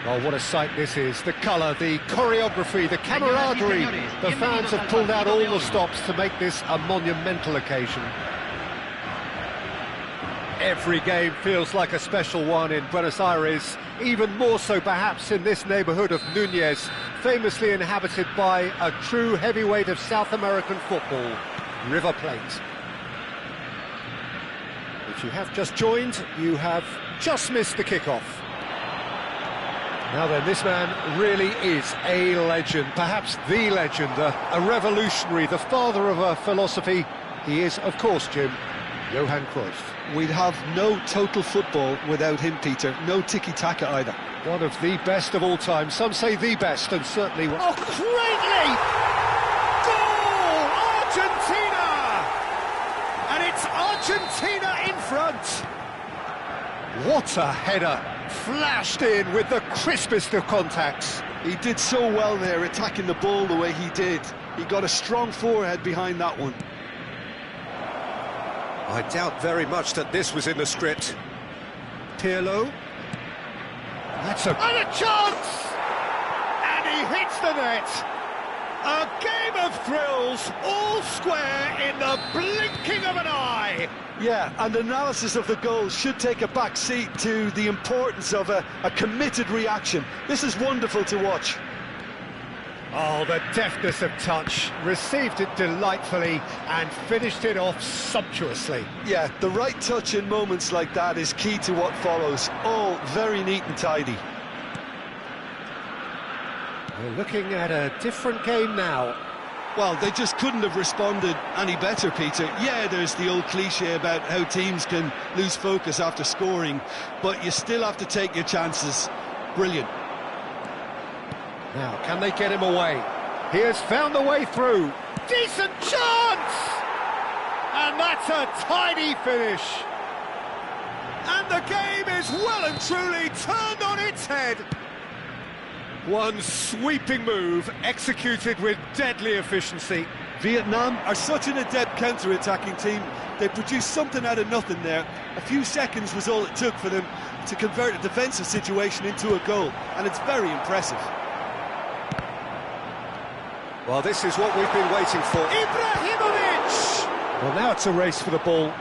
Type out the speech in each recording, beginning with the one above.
Oh, what a sight this is. The colour, the choreography, the camaraderie. The fans have pulled out all the stops to make this a monumental occasion. Every game feels like a special one in Buenos Aires, even more so perhaps in this neighbourhood of Núñez, famously inhabited by a true heavyweight of South American football, River Plate. If you have just joined, you have just missed the kickoff. Now then, this man really is a legend, perhaps the legend, a revolutionary, the father of a philosophy. He is, of course, Jim, Johan Cruyff. We'd have no total football without him, Peter. No tiki-taka either. One of the best of all time. Some say the best, and certainly... Oh, great leap! Goal! Argentina! And it's Argentina in front. What a header! Flashed in with the crispest of contacts. He did so well there, attacking the ball the way he did. He got a strong forehead behind that one. I doubt very much that this was in the script. Pirlo. That's a chance! And he hits the net. A game of thrills, all square in the blinking of an eye. Yeah, and analysis of the goal should take a back seat to the importance of a committed reaction. This is wonderful to watch. Oh, the deftness of touch, received it delightfully and finished it off sumptuously. Yeah, the right touch in moments like that is key to what follows. All very neat and tidy. We're looking at a different game now. Well, they just couldn't have responded any better, Peter. Yeah, there's the old cliche about how teams can lose focus after scoring, but you still have to take your chances. Brilliant. Now, can they get him away? He has found the way through. Decent chance! And that's a tidy finish. And the game is well and truly turned on its head. One sweeping move, executed with deadly efficiency. Vietnam are such an adept counter-attacking team. They produced something out of nothing there. A few seconds was all it took for them to convert a defensive situation into a goal, and it's very impressive. Well, this is what we've been waiting for. Ibrahimovic! Well, now it's a race for the ball.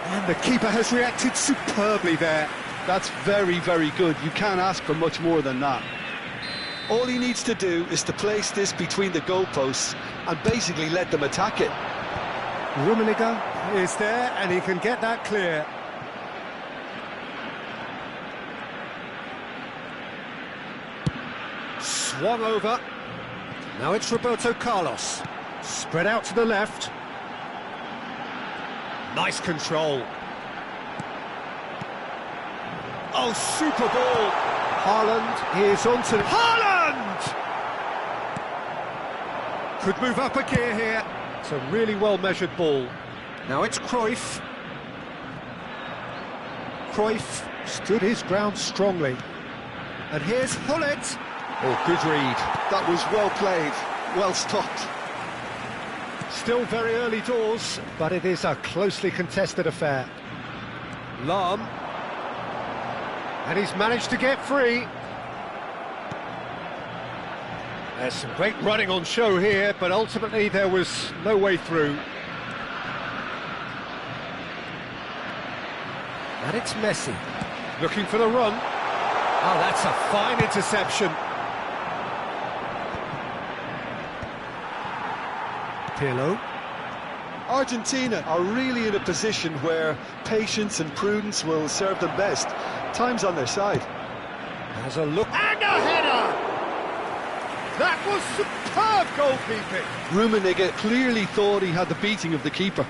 And the keeper has reacted superbly there. That's very, very good. You can't ask for much more than that. All he needs to do is to place this between the goalposts and basically let them attack it. Rummenigge is there, and he can get that clear. Swung over. Now it's Roberto Carlos. Spread out to the left. Nice control. Oh, super ball. Haaland is on to... Haaland! Could move up a gear here. It's a really well-measured ball. Now it's Cruyff. Cruyff stood his ground strongly. And here's Hullet. Oh, good read. That was well played, well stopped. Still very early doors, but it is a closely contested affair. Lahm. And he's managed to get free. There's some great running on show here, but ultimately there was no way through. And it's Messi, looking for the run. Oh, that's a fine interception. Pirlo. Argentina are really in a position where patience and prudence will serve them best. Time's on their side. Has a look. And a header! That was superb goalkeeping. Rummenigge clearly thought he had the beating of the keeper.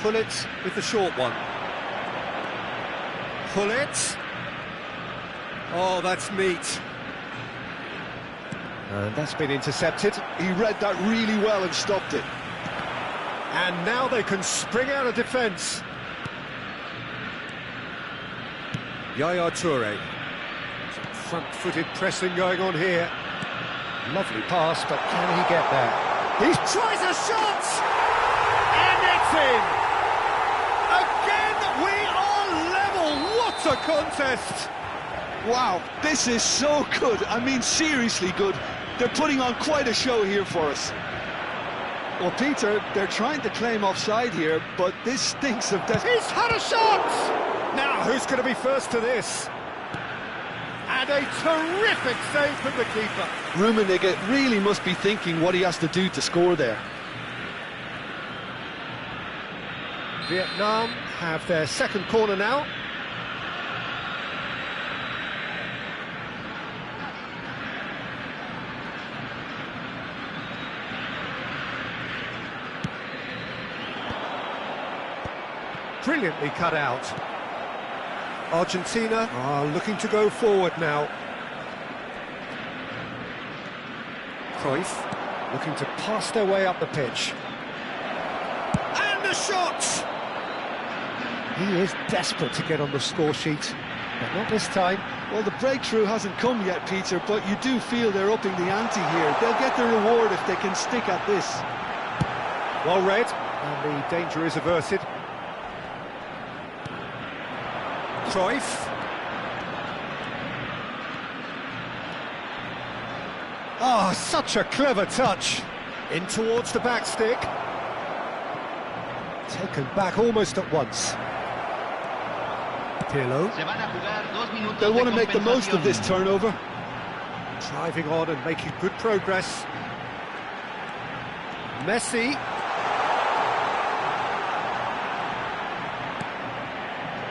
Pullet with the short one. Pullet. Oh, that's meat. And that's been intercepted. He read that really well and stopped it. And now they can spring out of defence. Yaya Toure. Some front-footed pressing going on here. Lovely pass, but can he get there? He tries a shot! And it's in! Again, we are level! What a contest! Wow, this is so good. I mean, seriously good. They're putting on quite a show here for us. Well, Peter, they're trying to claim offside here, but this stinks of death. He's had a shot! Now, who's going to be first to this? And a terrific save from the keeper. Rummenigge really must be thinking what he has to do to score there. Vietnam have their second corner now. Brilliantly cut out. Argentina are looking to go forward now. Cruyff looking to pass their way up the pitch. And the shot! He is desperate to get on the score sheet, but not this time. Well, the breakthrough hasn't come yet, Peter, but you do feel they're upping the ante here. They'll get the reward if they can stick at this. Well read, and the danger is averted. Cruyff. Ah, such a clever touch. In towards the back stick. Taken back almost at once. Pirlo. They'll want to make the most of this turnover. Driving on and making good progress. Messi.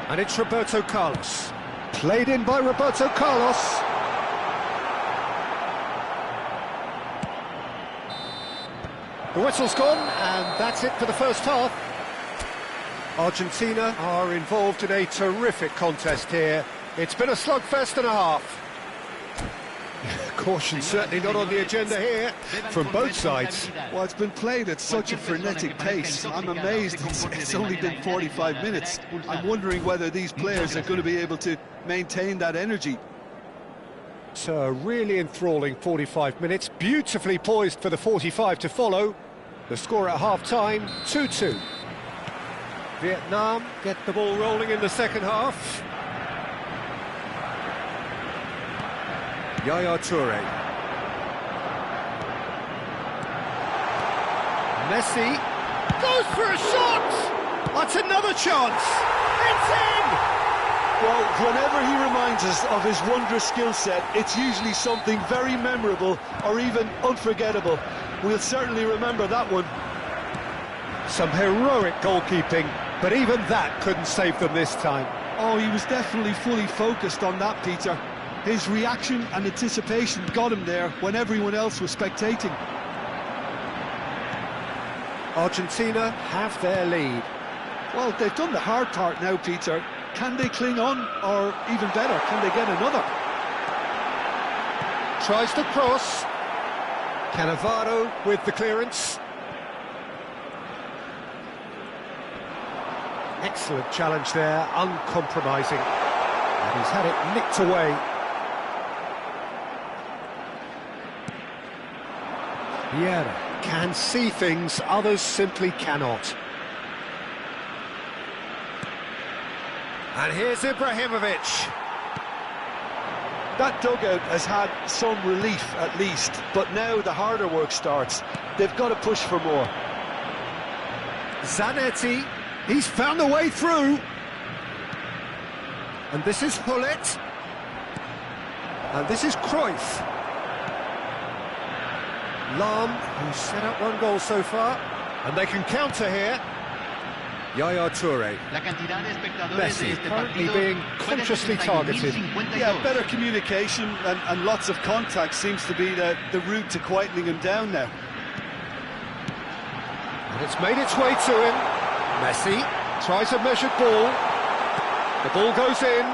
And it's Roberto Carlos. Played in by Roberto Carlos. The whistle's gone, and that's it for the first half. Argentina are involved in a terrific contest here. It's been a slugfest and a half. Caution certainly not on the agenda here from both sides. Well, it's been played at such a frenetic pace. I'm amazed it's only been 45 minutes. I'm wondering whether these players are going to be able to maintain that energy. It's a really enthralling 45 minutes, beautifully poised for the 45 to follow. The score at half-time, 2-2. Vietnam get the ball rolling in the second half. Yaya Toure. Messi goes for a shot! That's another chance! It's in! Well, whenever he reminds us of his wondrous skill set, it's usually something very memorable or even unforgettable. We'll certainly remember that one. Some heroic goalkeeping, but even that couldn't save them this time. Oh, he was definitely fully focused on that, Peter. His reaction and anticipation got him there when everyone else was spectating. Argentina have their lead. Well, they've done the hard part now, Peter. Can they cling on, or even better, can they get another? Tries to cross. Cannavaro with the clearance. Excellent challenge there, uncompromising. And he's had it nicked away. Vieira can see things others simply cannot. And here's Ibrahimovic. That dugout has had some relief at least, but now the harder work starts. They've got to push for more. Zanetti, he's found a way through. And this is Hullet. And this is Cruyff. Lahm, who's set up one goal so far, and they can counter here. Yaya Toure. Messi currently being consciously targeted. Yeah, better communication and lots of contact seems to be the route to quietening him down now. And it's made its way to him. Messi tries a measured ball. The ball goes in.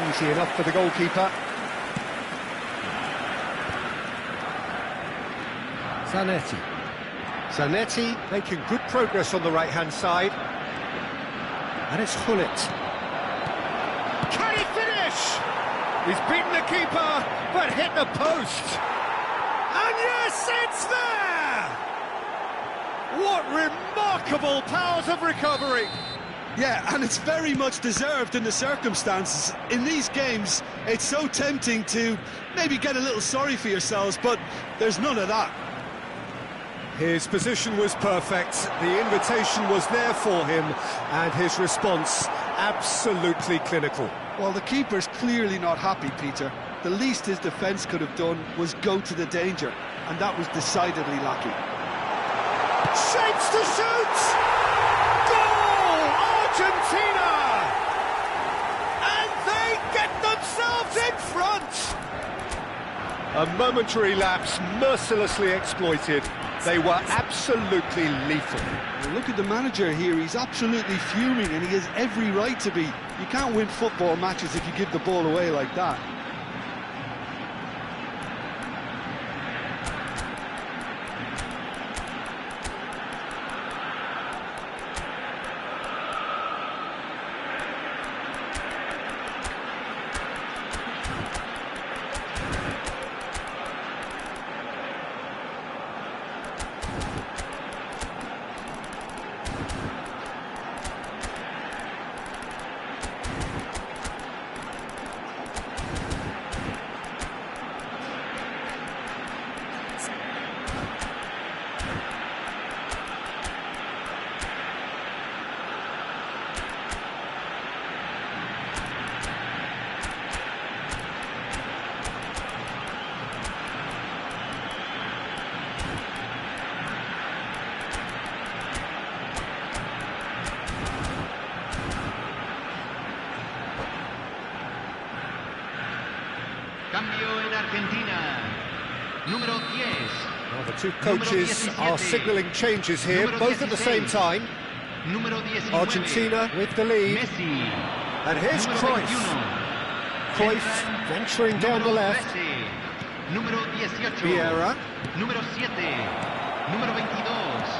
Easy enough for the goalkeeper. Zanetti. Zanetti making good progress on the right-hand side. And it's Gullit. Can he finish? He's beaten the keeper, but hit the post. And yes, it's there! What remarkable powers of recovery! Yeah, and it's very much deserved in the circumstances. In these games, it's so tempting to maybe get a little sorry for yourselves, but there's none of that. His position was perfect, the invitation was there for him, and his response absolutely clinical. Well, the keeper's clearly not happy, Peter. The least his defence could have done was go to the danger, and that was decidedly lacking. Shapes to shoot! Goal! Argentina! And they get themselves in front! A momentary lapse mercilessly exploited. They were absolutely lethal. Well, look at the manager here, he's absolutely fuming and he has every right to be. You can't win football matches if you give the ball away like that. Cambio en Argentina. Número 10. Well, the two coaches are signalling changes here, both at the same time. Número 19. Argentina with the lead. Messi. And here's Número Cruyff. 21. Cruyff venturing down the left. 13. Número 18. Vieira. Número 7. Número 22.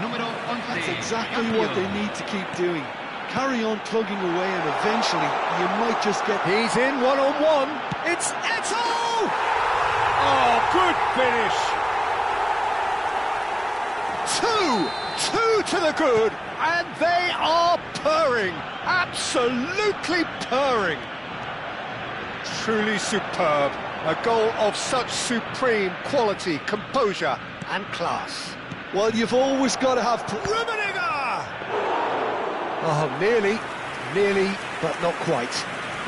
Número 11. That's exactly Cambio. what they need to keep doing. Carry on plugging away and eventually you might just get... He's in one-on-one. It's Eto'o! Oh, good finish. Two to the good, and they are purring. Absolutely purring. Truly superb. A goal of such supreme quality, composure and class. Well, you've always got to have... Rummenigge! Oh, nearly, but not quite.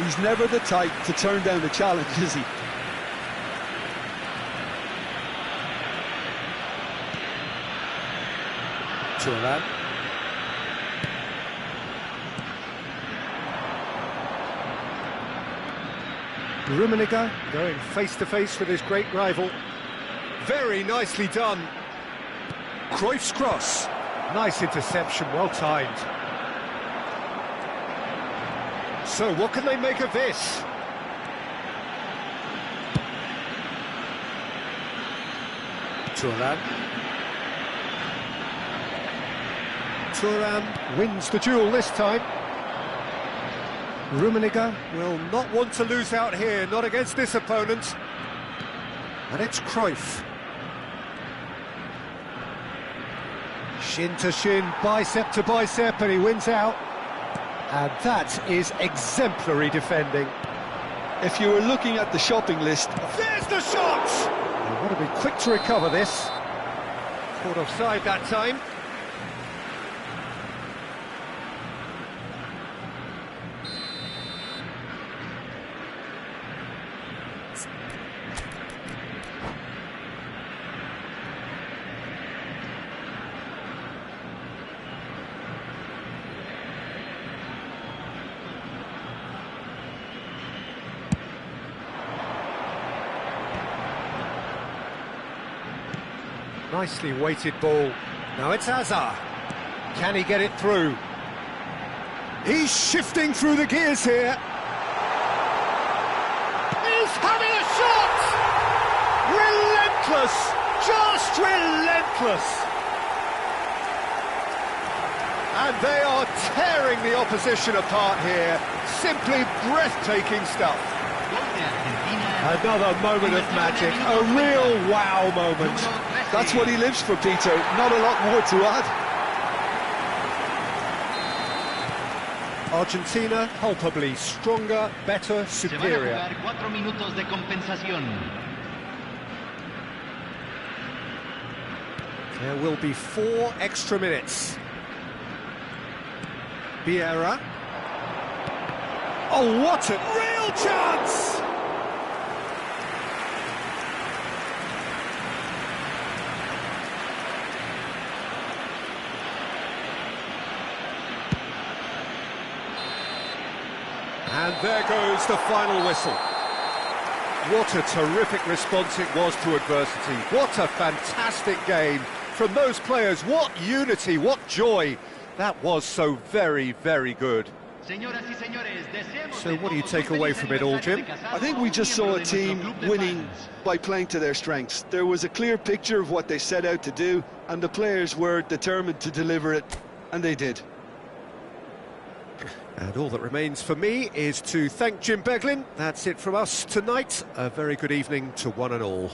He's never the type to turn down a challenge, is he? Thuram. Rummenigge going face-to-face with his great rival. Very nicely done. Cruyff's cross. Nice interception, well timed. So, what can they make of this? Thuram. Thuram wins the duel this time. Rummenigge will not want to lose out here, not against this opponent. And it's Cruyff. Shin to shin, bicep to bicep, and he wins out. And that is exemplary defending. If you were looking at the shopping list... There's the shot! They want to be quick to recover this. Caught offside that time. Nicely weighted ball. Now it's Hazard. Can he get it through? He's shifting through the gears here. He's having a shot! Relentless! Just relentless! And they are tearing the opposition apart here. Simply breathtaking stuff. Another moment of magic, a real wow moment. That's what he lives for, Peter. Not a lot more to add. Argentina, palpably stronger, better, superior. Se van a jugar 4 minutos de compensación. There will be 4 extra minutes. Vieira. Oh, what a real chance! And there goes the final whistle. What a terrific response it was to adversity. What a fantastic game from those players. What unity, what joy. That was so very, very good. So what do you take away from it all, Jim? I think we just saw a team winning by playing to their strengths. There was a clear picture of what they set out to do, and the players were determined to deliver it, and they did. And all that remains for me is to thank Jim Beglin. That's it from us tonight. A very good evening to one and all.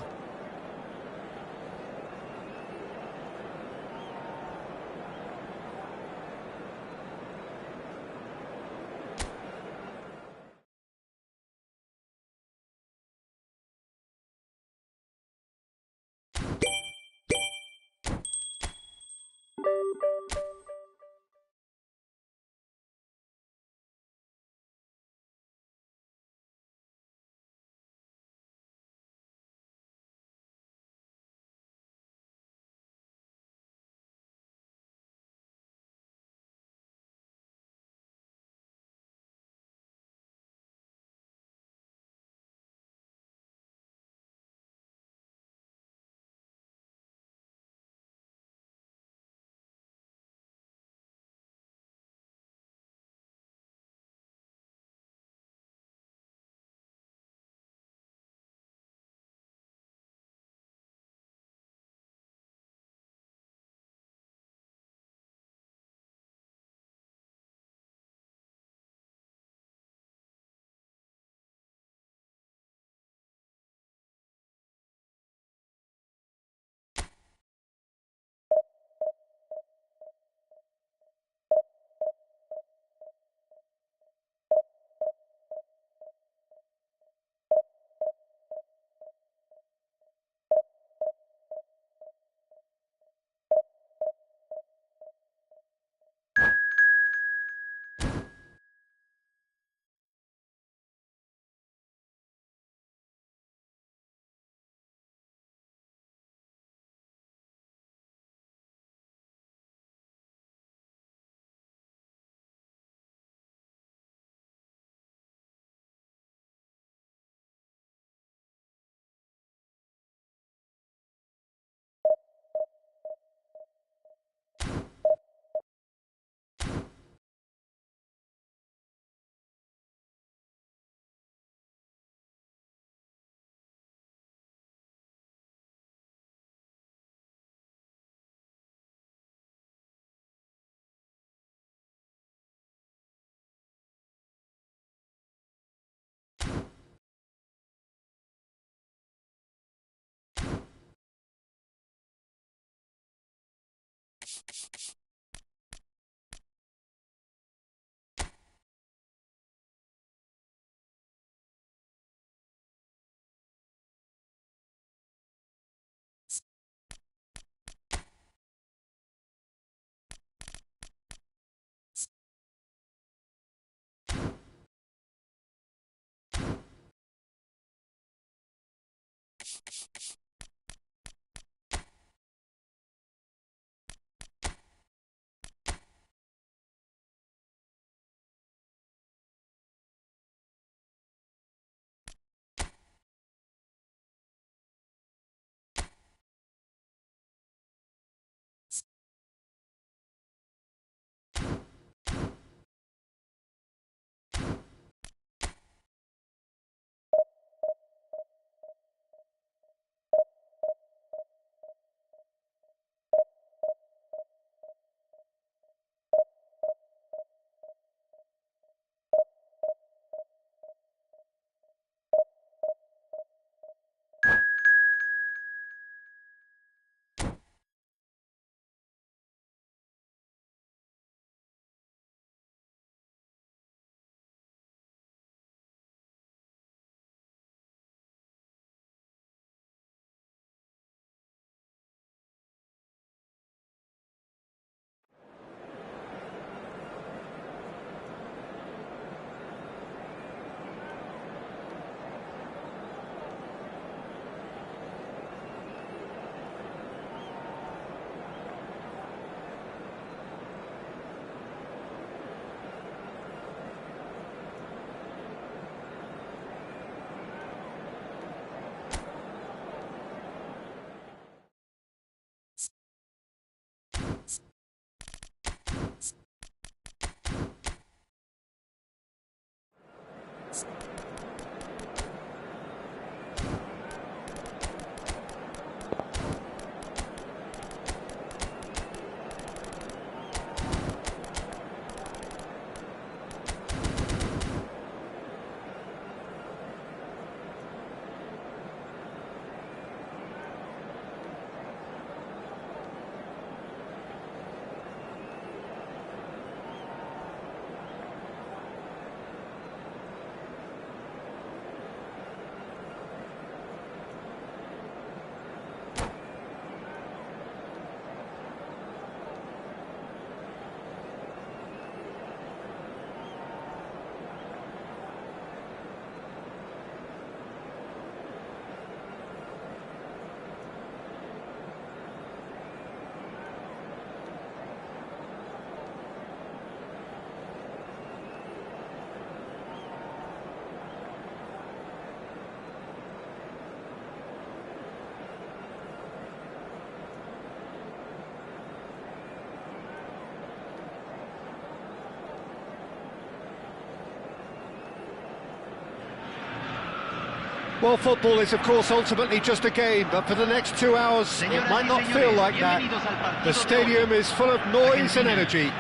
Well, football is, of course, ultimately just a game, but for the next 2 hours, it might not feel like that. The stadium is full of noise and energy.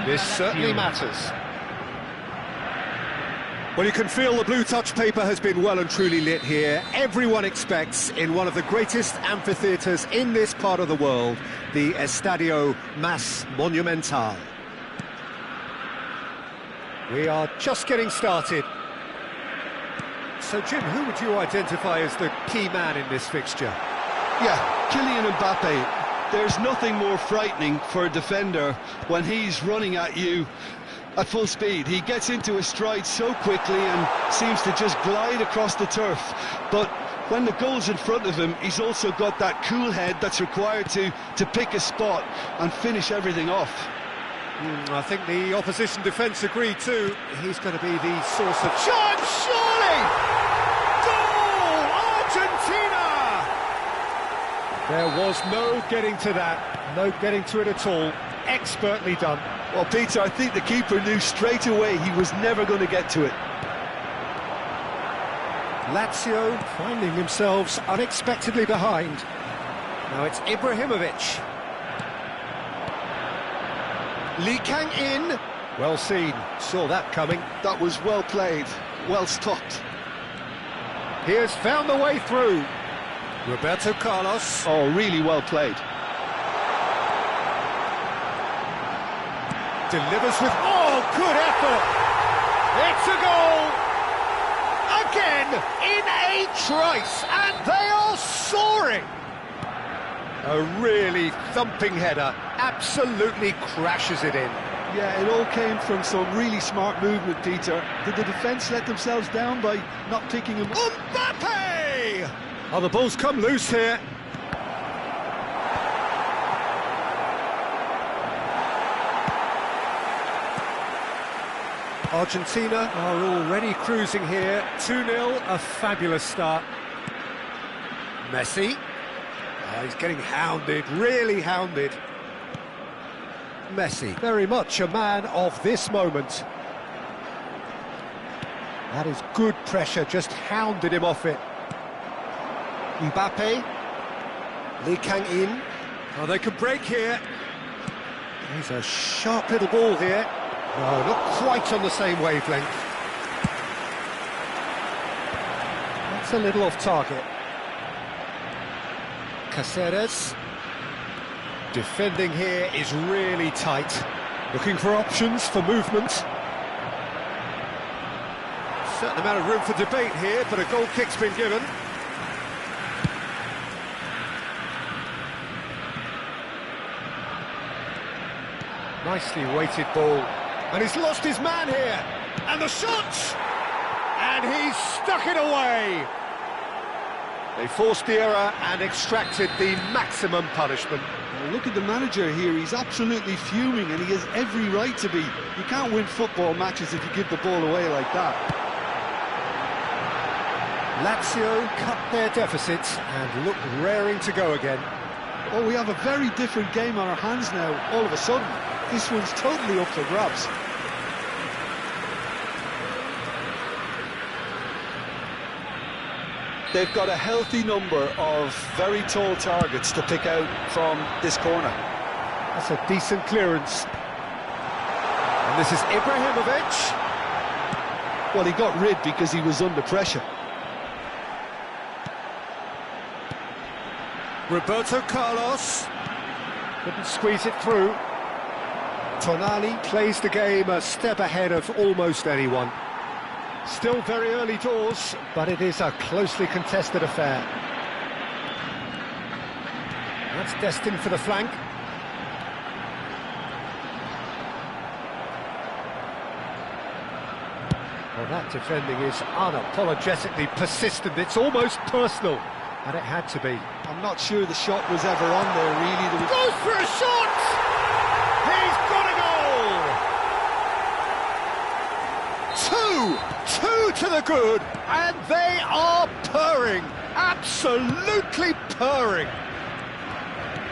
This certainly matters. Well, you can feel the blue touch paper has been well and truly lit here. Everyone expects, in one of the greatest amphitheatres in this part of the world, the Estadio Mas Monumental. We are just getting started. So, Jim, who would you identify as the key man in this fixture? Yeah, Kylian Mbappe. There's nothing more frightening for a defender when he's running at you at full speed. He gets into a stride so quickly and seems to just glide across the turf. But when the goal's in front of him, he's also got that cool head that's required to pick a spot and finish everything off. I think the opposition defence agree too. He's going to be the source of chance, surely! Goal! Argentina! There was no getting to that, no getting to it at all. Expertly done. Well, Peter, I think the keeper knew straight away he was never going to get to it. Lazio finding themselves unexpectedly behind. Now it's Ibrahimovic. Lee Kang-in. Well seen, saw that coming. That was well played, well stopped. He has found the way through. Roberto Carlos. Oh, really well played. Delivers with, good effort. It's a goal. Again, in a trice, and they are soaring. A really thumping header, absolutely crashes it in. Yeah, it all came from some really smart movement, Peter. Did the defence let themselves down by not picking him up? Mbappe! Oh, the ball's come loose here. Argentina are already cruising here. 2-0, a fabulous start. Messi. Oh, he's getting hounded, really hounded. Messi, very much a man of this moment. That is good pressure, just hounded him off it. Mbappe. Lee Kang-in. Oh, they can break here. He's a sharp little ball here. No, not quite on the same wavelength. That's a little off target. Caceres. Defending here is really tight. Looking for options for movement. Certain amount of room for debate here, but a goal kick's been given. Nicely weighted ball. And he's lost his man here. And the shot! And he's stuck it away. They forced the error and extracted the maximum punishment. Well, look at the manager here, he's absolutely fuming and he has every right to be. You can't win football matches if you give the ball away like that. Lazio cut their deficit and look raring to go again. Oh, we have a very different game on our hands now, all of a sudden. This one's totally up for grabs. They've got a healthy number of very tall targets to pick out from this corner. That's a decent clearance. And this is Ibrahimovic. Well, he got rid because he was under pressure. Roberto Carlos. Couldn't squeeze it through. Tonali plays the game a step ahead of almost anyone. Still very early doors, but it is a closely contested affair. That's destined for the flank. Well, that defending is unapologetically persistent. It's almost personal, and it had to be. I'm not sure the shot was ever on there, really. Goes for a shot! He's got a goal! Two to the good, and they are purring, absolutely purring.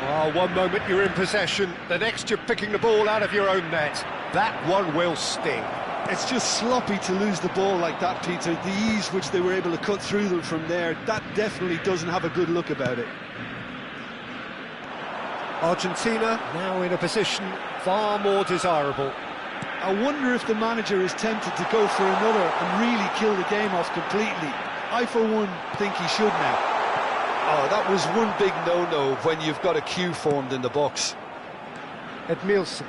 Oh, one moment you're in possession, the next you're picking the ball out of your own net. That one will sting. It's just sloppy to lose the ball like that, Peter. The ease which they were able to cut through them from there, that definitely doesn't have a good look about it. Argentina now in a position far more desirable. I wonder if the manager is tempted to go for another and really kill the game off completely. I, for one, think he should now. Oh, that was one big no-no when you've got a queue formed in the box. Edmilson.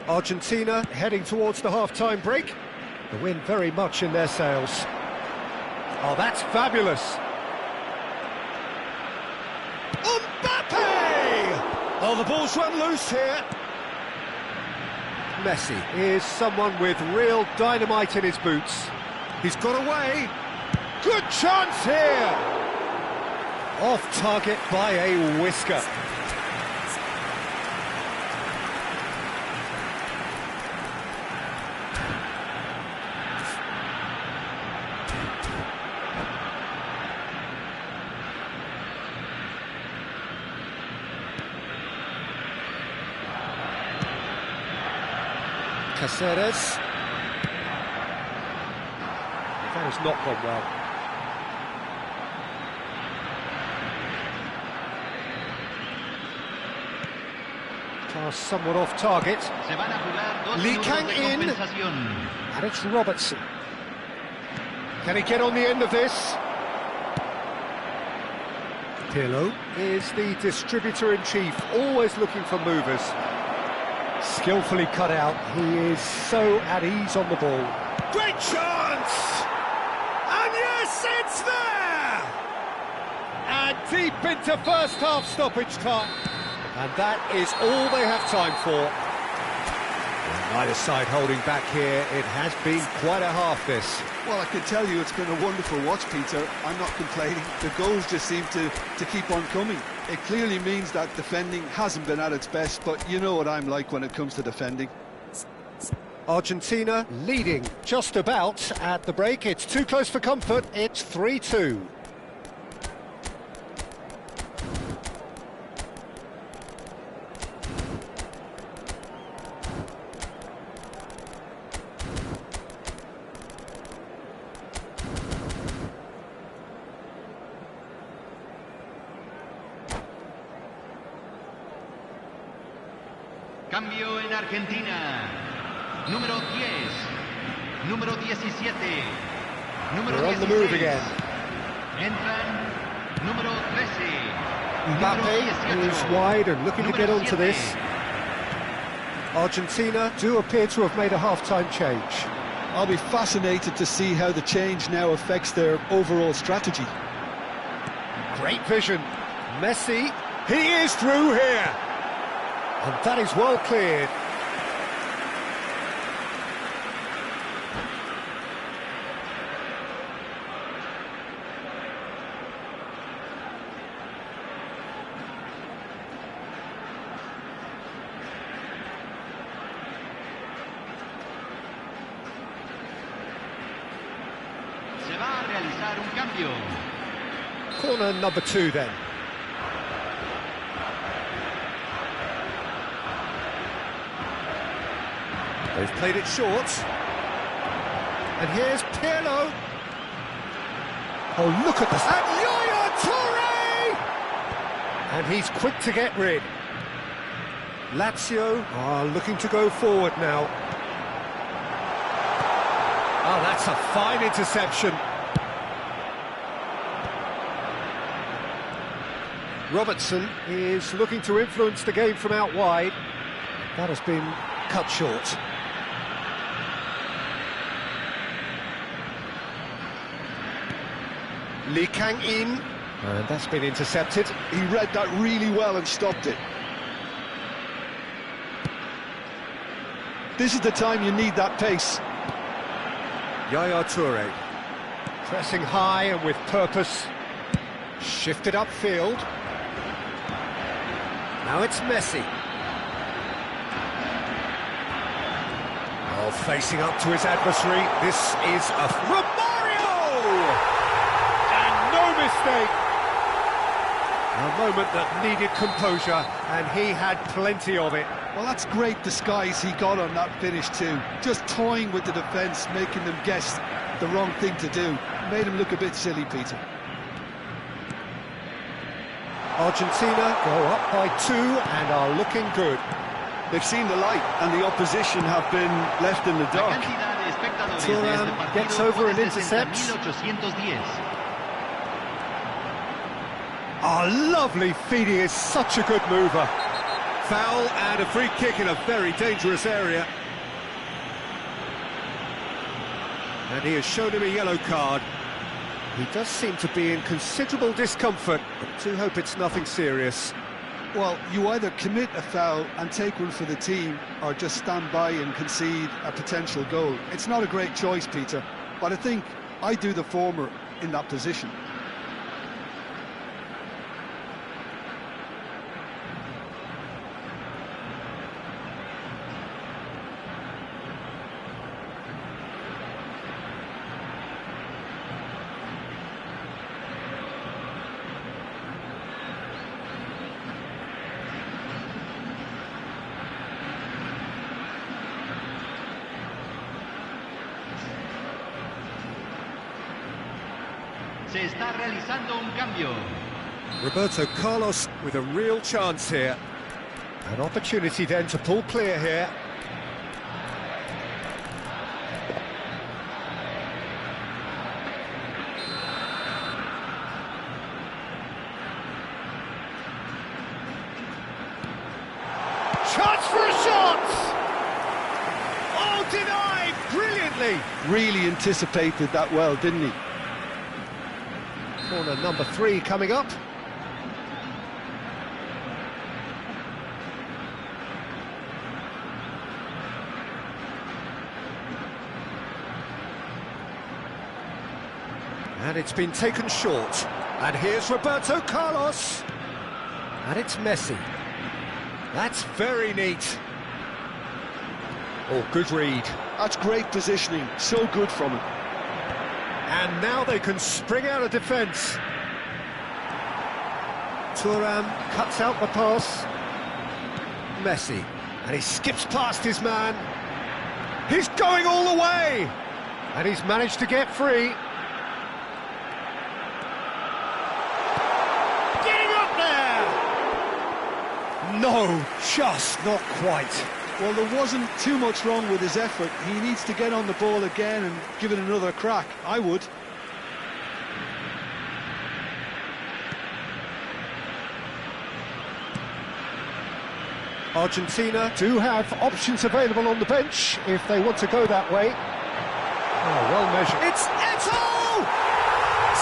Argentina heading towards the half-time break. The wind very much in their sails. Oh, that's fabulous. Mbappe! Oh, the ball's run loose here. Messi is someone with real dynamite in his boots. He's got away. Good chance here. Off target by a whisker. Caceres. That has not gone well. Pass somewhat off target. Lee Kang in. And it's Robertson. Can he get on the end of this? Pirlo is the distributor-in-chief, always looking for movers. Skillfully cut out, he is so at ease on the ball. Great chance! And yes, it's there! And deep into first half stoppage time. And that is all they have time for. Well, neither side holding back here, it has been quite a half this. Well, I can tell you it's been a wonderful watch, Peter. I'm not complaining. The goals just seem to keep on coming. It clearly means that defending hasn't been at its best, but you know what I'm like when it comes to defending. Argentina leading just about at the break. It's too close for comfort. It's 3-2. Cambio en Argentina. Número 10. Número 17. Número We're on the 16. move again. Entran número 13. Mbappe is wide and looking to get onto this. Argentina do appear to have made a half-time change. I'll be fascinated to see how the change now affects their overall strategy. Great vision. Messi, he is through here. And that is well cleared. Se va a realizar un cambio. Corner number 2 then. They've played it short. And here's Pirlo. Oh, look at this. And Yaya Toure! And he's quick to get rid. Lazio are looking to go forward now. Oh, that's a fine interception. Robertson is looking to influence the game from out wide. That has been cut short. Lee Kang in, and that's been intercepted. He read that really well and stopped it. This is the time you need that pace. Yaya Toure, pressing high and with purpose. Shifted upfield. Now it's Messi. Oh, facing up to his adversary. This is a Romario! No mistake. A moment that needed composure, and he had plenty of it. Well, that's great disguise he got on that finish too. Just toying with the defence, making them guess the wrong thing to do. Made him look a bit silly, Peter. Argentina go up by 2 and are looking good. They've seen the light and the opposition have been left in the La dark. cantidad de espectadores de Thuram este partido gets over fue and de intercepts. 60.810. Oh, lovely feed. He is such a good mover. Foul and a free kick in a very dangerous area. And he has shown him a yellow card. He does seem to be in considerable discomfort, but I do hope it's nothing serious. Well, you either commit a foul and take one for the team, or just stand by and concede a potential goal. It's not a great choice, Peter, but I think I do the former in that position. Se está realizando un cambio. Roberto Carlos with a real chance here. An opportunity then to pull clear here. Chance for a shot! Oh, denied brilliantly! Really anticipated that well, didn't he? Corner number 3 coming up. And it's been taken short. And here's Roberto Carlos. And it's Messi. That's very neat. Oh, good read. That's great positioning, so good from him. And now they can spring out of defence. Thuram cuts out the pass. Messi. And he skips past his man. He's going all the way! And he's managed to get free. Getting up there! No, just not quite. Well, there wasn't too much wrong with his effort. He needs to get on the ball again and give it another crack. I would. Argentina do have options available on the bench if they want to go that way. Oh, well measured. It's Eto'o!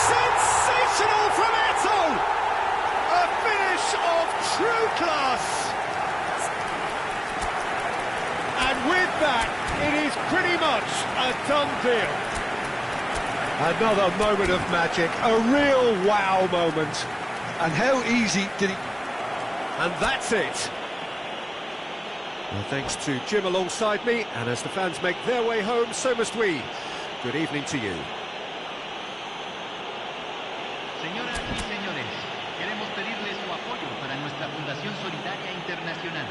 Sensational from Eto'o! A finish of true class! And with that, it is pretty much a done deal. Another moment of magic, a real wow moment. And how easy did he... And that's it. Well, thanks to Jim alongside me, and as the fans make their way home, so must we. Good evening to you. Señoras y señores, queremos pedirles su apoyo para nuestra Fundación Solidaria Internacional.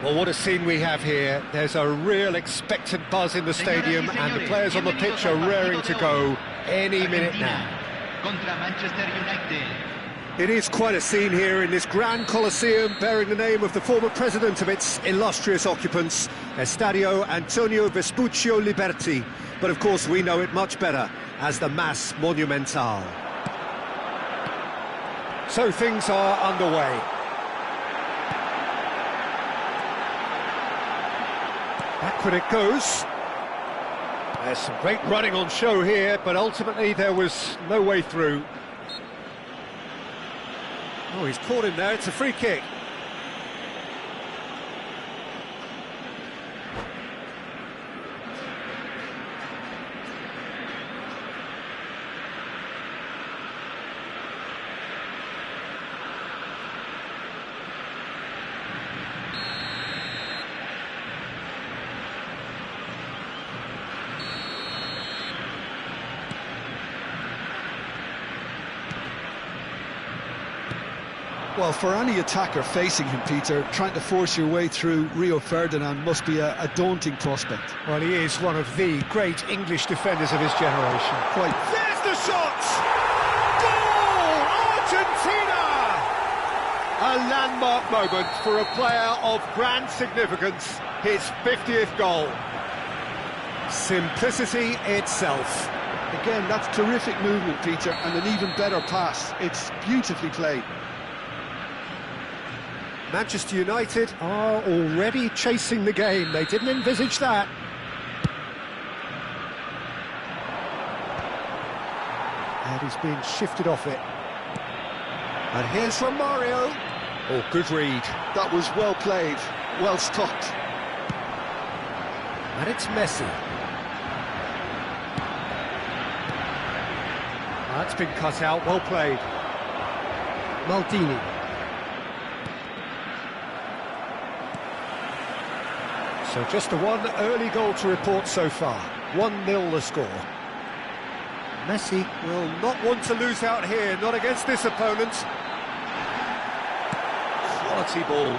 Well, what a scene we have here. There's a real expectant buzz in the stadium, and the players on the pitch are raring to go any minute now. Contra Manchester United. It is quite a scene here in this Grand Colosseum, bearing the name of the former president of its illustrious occupants, Estadio Antonio Vespuccio Liberti. But of course we know it much better as the Mas Monumental. So things are underway. Backward it goes. There's some great running on show here, but ultimately there was no way through. Oh, he's caught him there, it's a free kick. Well, for any attacker facing him, Peter, trying to force your way through Rio Ferdinand must be a daunting prospect. Well, he is one of the great English defenders of his generation. Quite. There's the shot! Goal! Argentina! A landmark moment for a player of grand significance, his 50th goal. Simplicity itself. Again, that's terrific movement, Peter, and an even better pass. It's beautifully played. Manchester United are already chasing the game. They didn't envisage that. And he's being shifted off it. And here's Romario. Oh, good read. That was well played, well stopped. And it's Messi. That's been cut out, well played. Maldini. So just the one early goal to report so far. 1-0 the score. Messi will not want to lose out here, not against this opponent. Quality ball.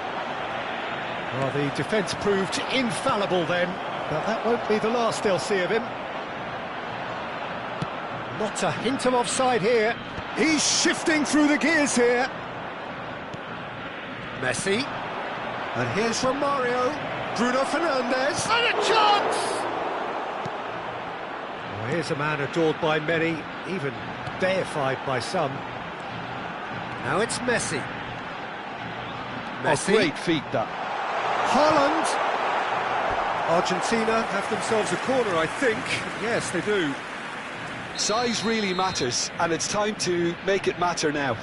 Well, the defence proved infallible then, but that won't be the last they'll see of him. Not a hint of offside here. He's shifting through the gears here. Messi. And here's Romario. Bruno Fernandes, and a chance! Well, here's a man adored by many, even deified by some. Now it's Messi. Messi. Oh, great feat, that. Haaland! Argentina have themselves a corner, I think. Yes, they do. Size really matters, and it's time to make it matter now.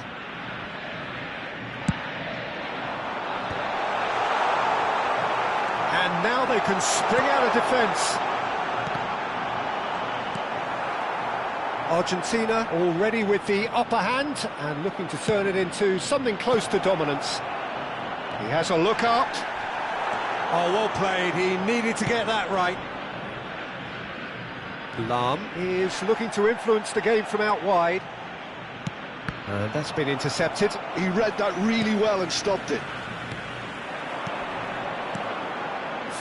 And now they can spring out of defence. Argentina already with the upper hand and looking to turn it into something close to dominance. He has a look up. Oh, well played. He needed to get that right. Lahm is looking to influence the game from out wide. And that's been intercepted. He read that really well and stopped it.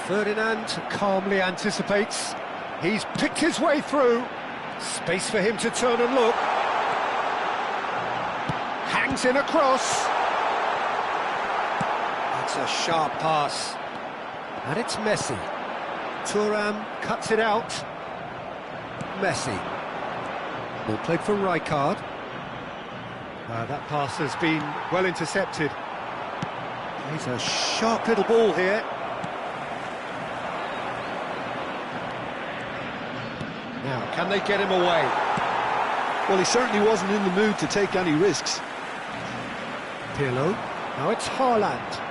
Ferdinand calmly anticipates. He's picked his way through. Space for him to turn and look. Hangs in a cross. That's a sharp pass. And it's Messi. Thuram cuts it out. Messi. Ball played for Rijkaard. That pass has been well intercepted. He's a sharp little ball here. Now, can they get him away? Well, he certainly wasn't in the mood to take any risks. Pirlo. Now it's Haaland.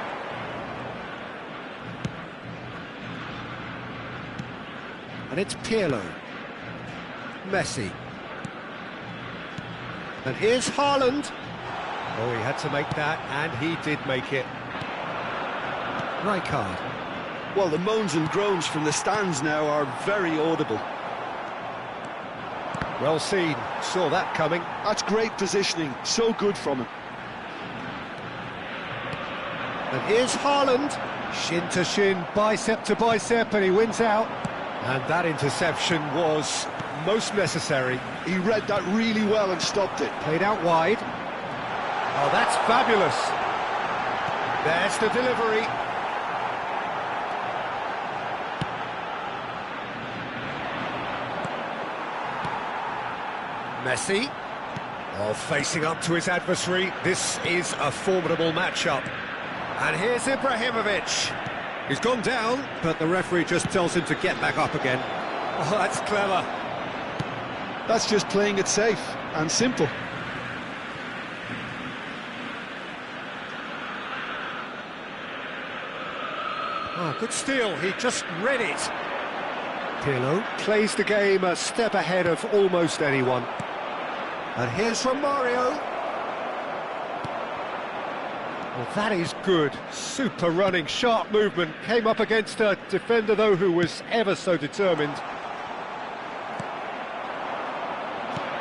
And it's Pirlo. Messi. And here's Haaland. Oh, he had to make that, and he did make it. Rijkaard. Well, the moans and groans from the stands now are very audible. Well seen, saw that coming. That's great positioning, so good from him. And here's Haaland. Shin to shin, bicep to bicep, and he wins out. And that interception was most necessary. He read that really well and stopped it. Played out wide. Oh, that's fabulous. There's the delivery. Messi. Oh, facing up to his adversary. This is a formidable matchup. And here's Ibrahimovic. He's gone down, but the referee just tells him to get back up again. Oh, that's clever. That's just playing it safe and simple. Oh, good steal, he just read it. Pirlo plays the game a step ahead of almost anyone. And here's Romario. Well, that is good. Super running, sharp movement. Came up against a defender, though, who was ever so determined.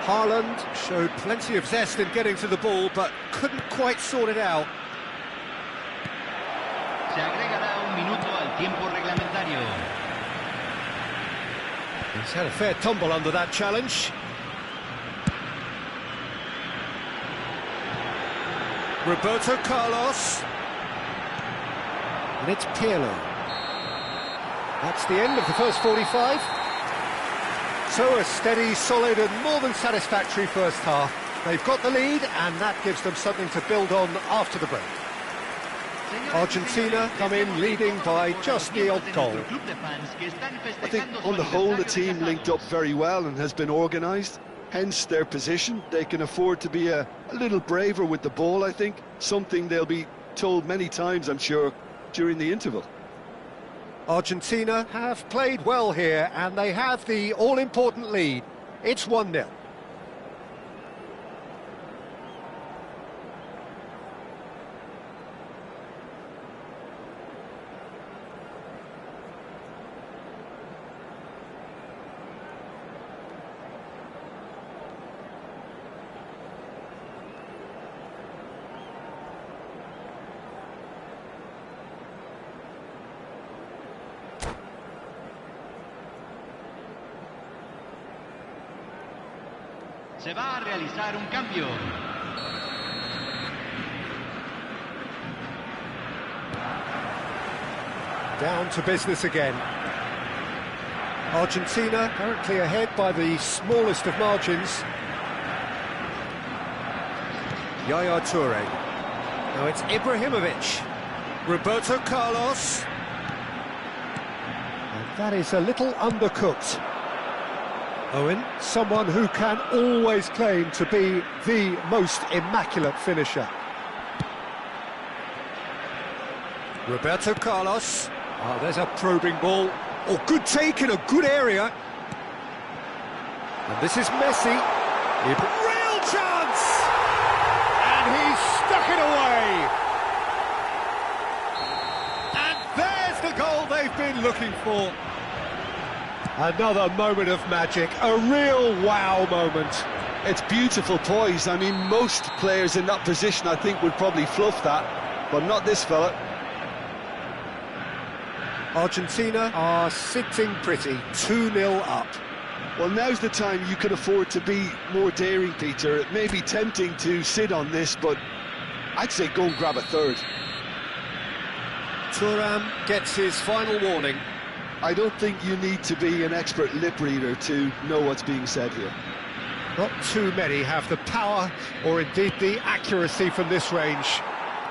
Haaland showed plenty of zest in getting to the ball, but couldn't quite sort it out. Se agregará un minuto al tiempo reglamentario. He's had a fair tumble under that challenge. Roberto Carlos. And it's Pirlo. That's the end of the first 45. So a steady, solid and more than satisfactory first half. They've got the lead and that gives them something to build on after the break. Argentina come in leading by just the odd goal. I think on the whole the team linked up very well and has been organised. Hence their position. They can afford to be a little braver with the ball, I think. Something they'll be told many times, I'm sure, during the interval. Argentina have played well here and they have the all-important lead. It's 1-0. Se va a realizar un cambio. Down to business again. Argentina currently ahead by the smallest of margins. Yaya Toure. Now it's Ibrahimovic. Roberto Carlos. And that is a little undercooked. Owen, someone who can always claim to be the most immaculate finisher. Roberto Carlos. Oh, there's a probing ball. Oh, good take in a good area. And this is Messi. Real chance! And he stuck it away. And there's the goal they've been looking for. Another moment of magic, a real wow moment. It's beautiful poise. I mean, most players in that position, I think, would probably fluff that, but not this fella. Argentina are sitting pretty, 2-0 up. Well, now's the time you can afford to be more daring, Peter. It may be tempting to sit on this, but I'd say go and grab a third. Thuram gets his final warning. I don't think you need to be an expert lip reader to know what's being said here. Not too many have the power or indeed the accuracy from this range.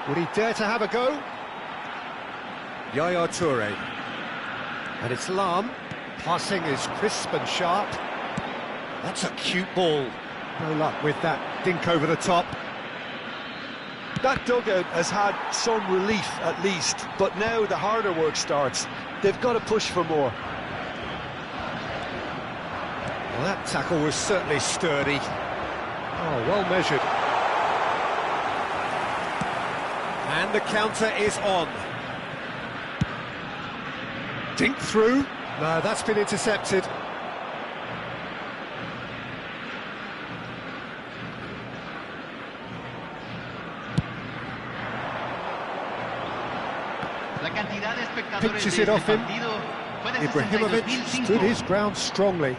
Would he dare to have a go? Yaya Toure. And it's Lahm. Passing is crisp and sharp. That's a cute ball. No luck with that dink over the top. That dugout has had some relief at least, but now the harder work starts. They've got to push for more. Well, that tackle was certainly sturdy. Oh, well measured. And the counter is on. Dink through. No, that's been intercepted. Pitches it off him. Ibrahimovic stood his ground strongly.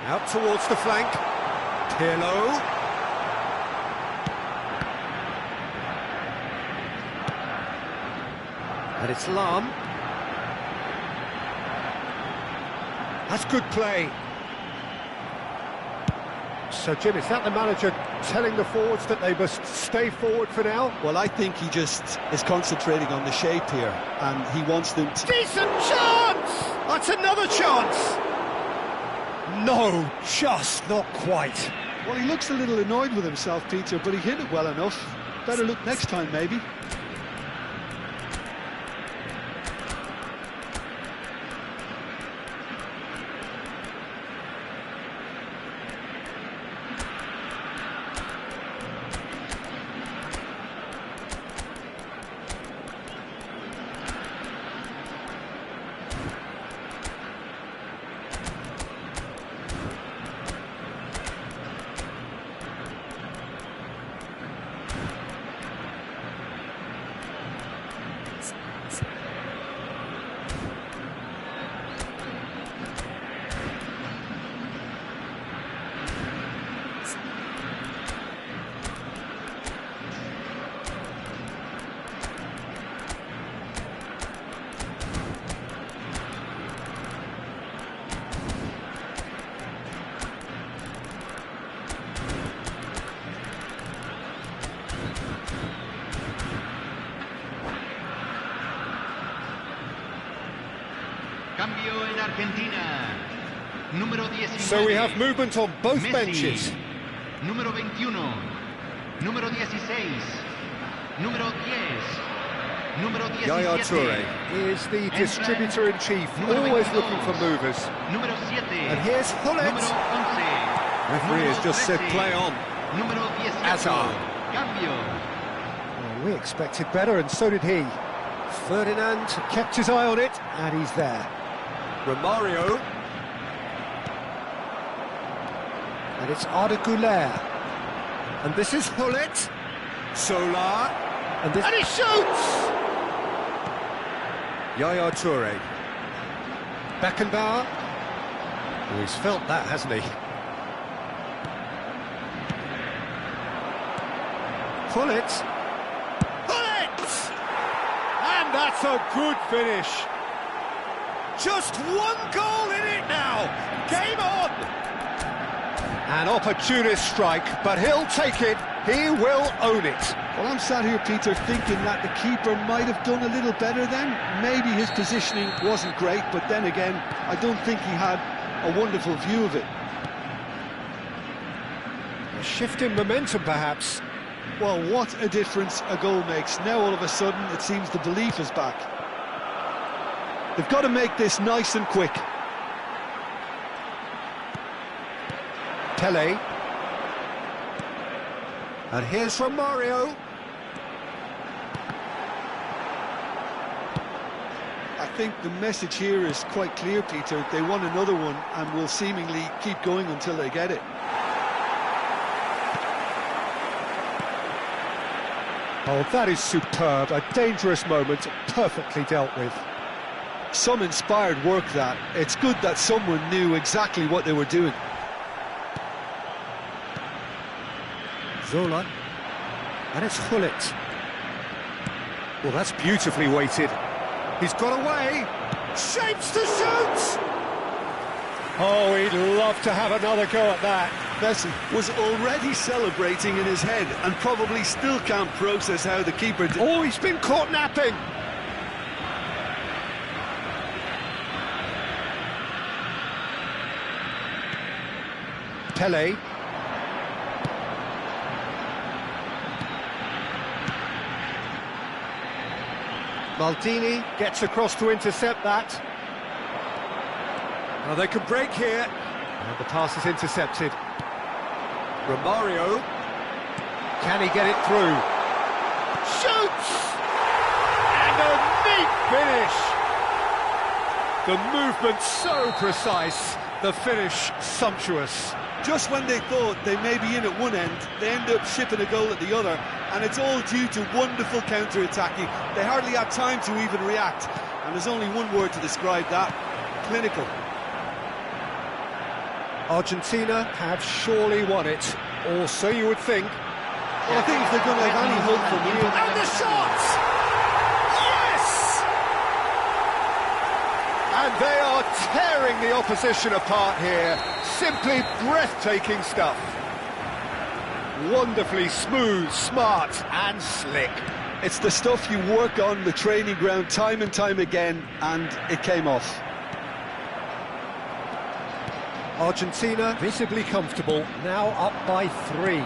Out towards the flank. Pirlo. And it's Lahm. That's good play. So, Jim, is that the manager telling the forwards that they must stay forward for now? Well, I think he just is concentrating on the shape here, and he wants them to... Decent chance! That's another chance! No, just not quite. Well, he looks a little annoyed with himself, Peter, but he hit it well enough. Better look next time, maybe. Cambio en Argentina. Número 19. So we have movement on both Messi. benches. Número 21. Número 16. Número 10. Número 17. Yaya Touré is the distributor-in-chief, always looking for movers. Número 7. And here's Hullet. Número 11. Referee has just said play on. Número 18. Hazard. Cambio. Well, we expected better, and so did he. Ferdinand kept his eye on it, and he's there. Romario. And it's Arda Güler. And this is Hullet. Solar. And he shoots! Yaya Touré. Beckenbauer. Oh, he's felt that, hasn't he? Hullet. Hullet! And that's a good finish. Just one goal in it now. Game on. An opportunist strike, but he'll take it. He will own it. Well, I'm sat here, Peter, thinking that the keeper might have done a little better then. Maybe his positioning wasn't great, but then again, I don't think he had a wonderful view of it. A shift in momentum, perhaps. Well, what a difference a goal makes. Now, all of a sudden, it seems the belief is back. They've got to make this nice and quick. Pele. And here's Romario. I think the message here is quite clear, Peter. They want another one and will seemingly keep going until they get it. Oh, that is superb. A dangerous moment, perfectly dealt with. Some inspired work, that. It's good that someone knew exactly what they were doing. Zola. And it's Hullet. Well, that's beautifully weighted. He's got away. Shapes to shoot! Oh, he'd love to have another go at that. Messi was already celebrating in his head and probably still can't process how the keeper did. Oh, he's been caught napping. Pele. Maldini gets across to intercept that. Well, they can break here. And the pass is intercepted. Romario. Can he get it through? Shoots! And a neat finish! The movement so precise, the finish sumptuous. Just when they thought they may be in at one end, they end up shipping a goal at the other, and it's all due to wonderful counter-attacking. They hardly had time to even react, and there's only one word to describe that: clinical. Argentina have surely won it, or so you would think. Well, I think if they're going to have any hope from here... And the shot! Yes! And they are tearing the opposition apart here. Simply breathtaking stuff. Wonderfully smooth, smart and slick. It's the stuff you work on the training ground time and time again, and it came off. Argentina visibly comfortable, now up by 3.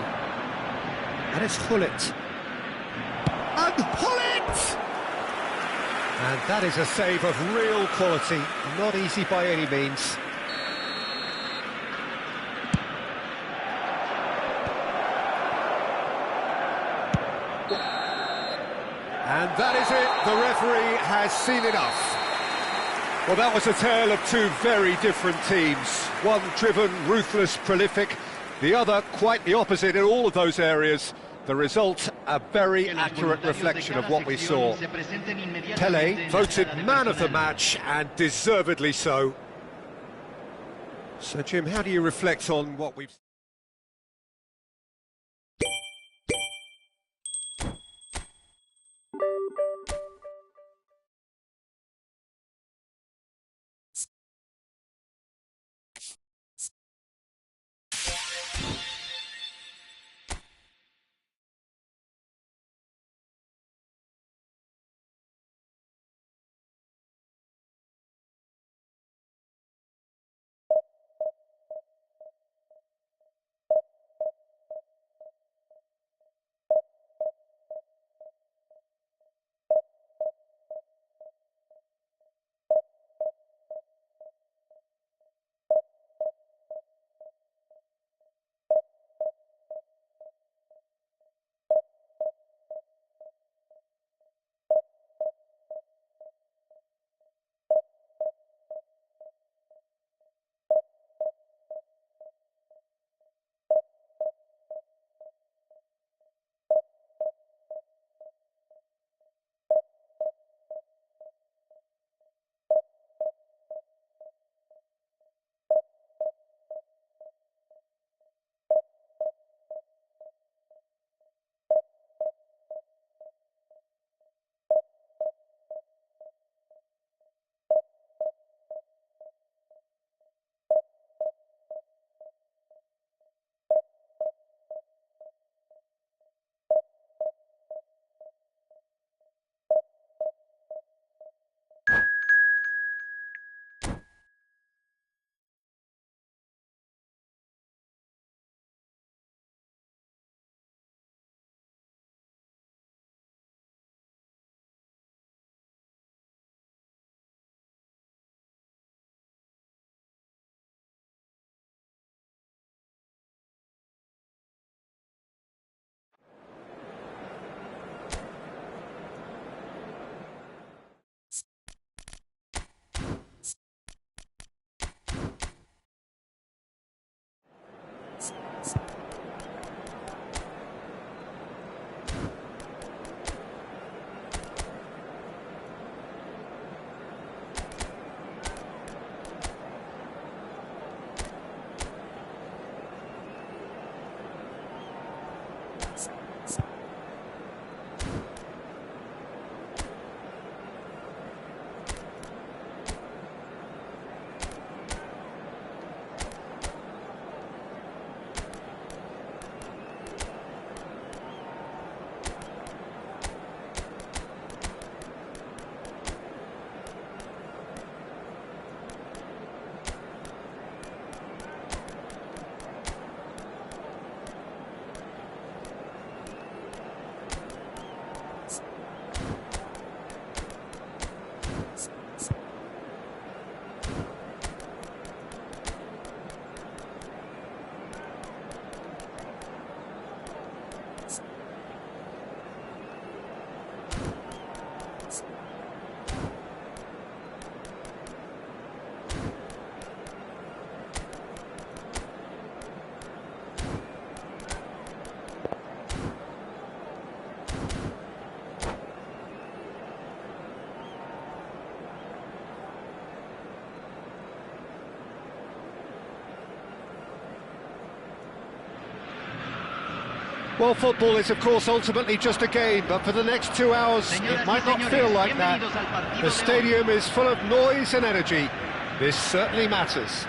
And it's Gullit. And Gullit! And that is a save of real quality, not easy by any means. And that is it, the referee has seen enough. Well, that was a tale of two very different teams. One driven, ruthless, prolific, the other quite the opposite in all of those areas. The result, a very accurate reflection of what we saw. Pelé voted man of the match, and deservedly so. So, Jim, how do you reflect on what we've... Well, football is, of course, ultimately just a game, but for the next 2 hours, it might not feel like that. The stadium is full of noise and energy. This certainly matters.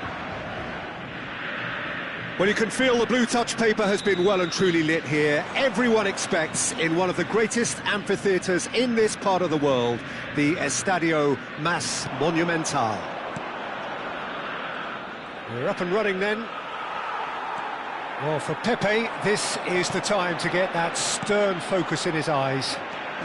Well, you can feel the blue touch paper has been well and truly lit here. Everyone expects, in one of the greatest amphitheatres in this part of the world, the Estadio Mas Monumental. We're up and running then. Well, for Pepe, this is the time to get that stern focus in his eyes.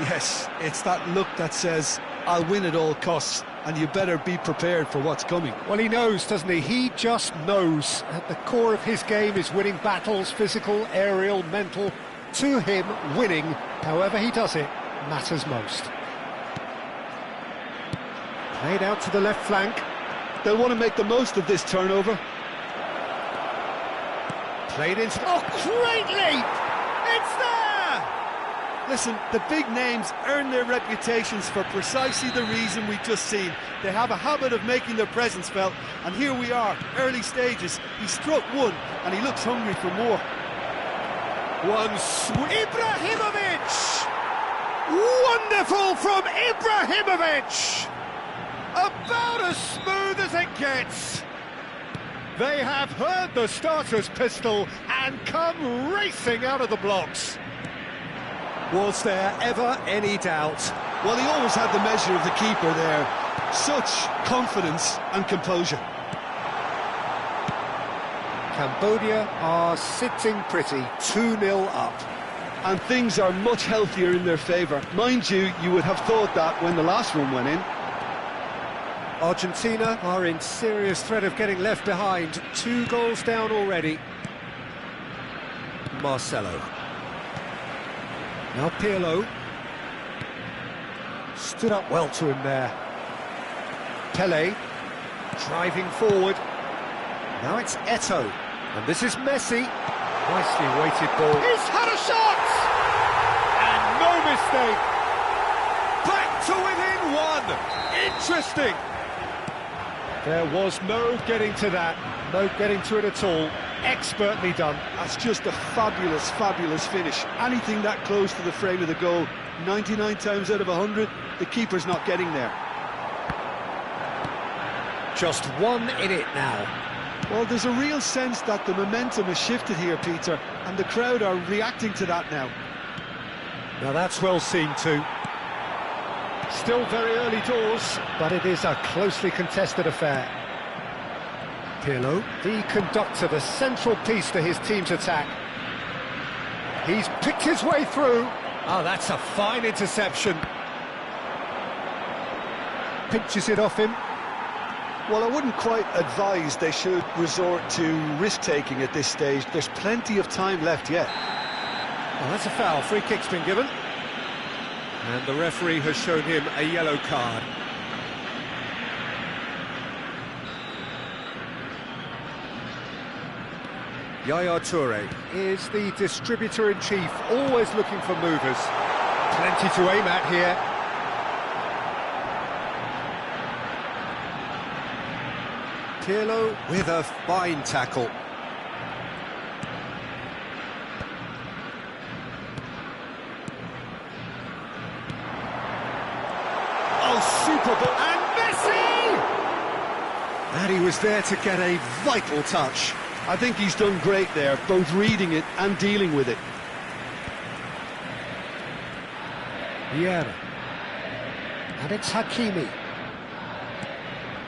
Yes, it's that look that says, I'll win at all costs, and you better be prepared for what's coming. Well, he knows, doesn't he? He just knows. At the core of his game is winning battles, physical, aerial, mental. To him, winning, however he does it, matters most. Played out to the left flank. They'll want to make the most of this turnover. Played into... Oh, great leap! It's there! Listen, the big names earn their reputations for precisely the reason we've just seen. They have a habit of making their presence felt, and here we are, early stages. He struck one, and he looks hungry for more. Ibrahimovic! Wonderful from Ibrahimovic! About as smooth as it gets. They have heard the starter's pistol and come racing out of the blocks. Was there ever any doubt? Well, he always had the measure of the keeper there. Such confidence and composure. Cambodia are sitting pretty, 2-0 up. And things are much healthier in their favour. Mind you, you would have thought that when the last one went in. Argentina are in serious threat of getting left behind. 2 goals down already. Marcelo. Now Pirlo. Stood up well to him there. Pele. Driving forward. Now it's Eto'o. And this is Messi. Nicely weighted ball. He's had a shot! And no mistake. Back to within 1. Interesting. There was no getting to that, no getting to it at all. Expertly done. That's just a fabulous, fabulous finish. Anything that close to the frame of the goal, 99 times out of 100, the keeper's not getting there. Just 1 in it now. Well, there's a real sense that the momentum has shifted here, Peter, and the crowd are reacting to that now. Now that's well seen too. Still very early doors, but it is a closely contested affair. Pirlo, the conductor, the central piece to his team's attack. He's picked his way through. Oh, that's a fine interception. Pinches it off him. Well, I wouldn't quite advise they should resort to risk-taking at this stage. There's plenty of time left yet. Well, that's a foul. Free kick's been given. And the referee has shown him a yellow card. Yaya Toure is the distributor-in-chief, always looking for movers. Plenty to aim at here. Pirlo with a fine tackle. Super ball, and Messi! And he was there to get a vital touch. I think he's done great there, both reading it and dealing with it. Vieira. And it's Hakimi.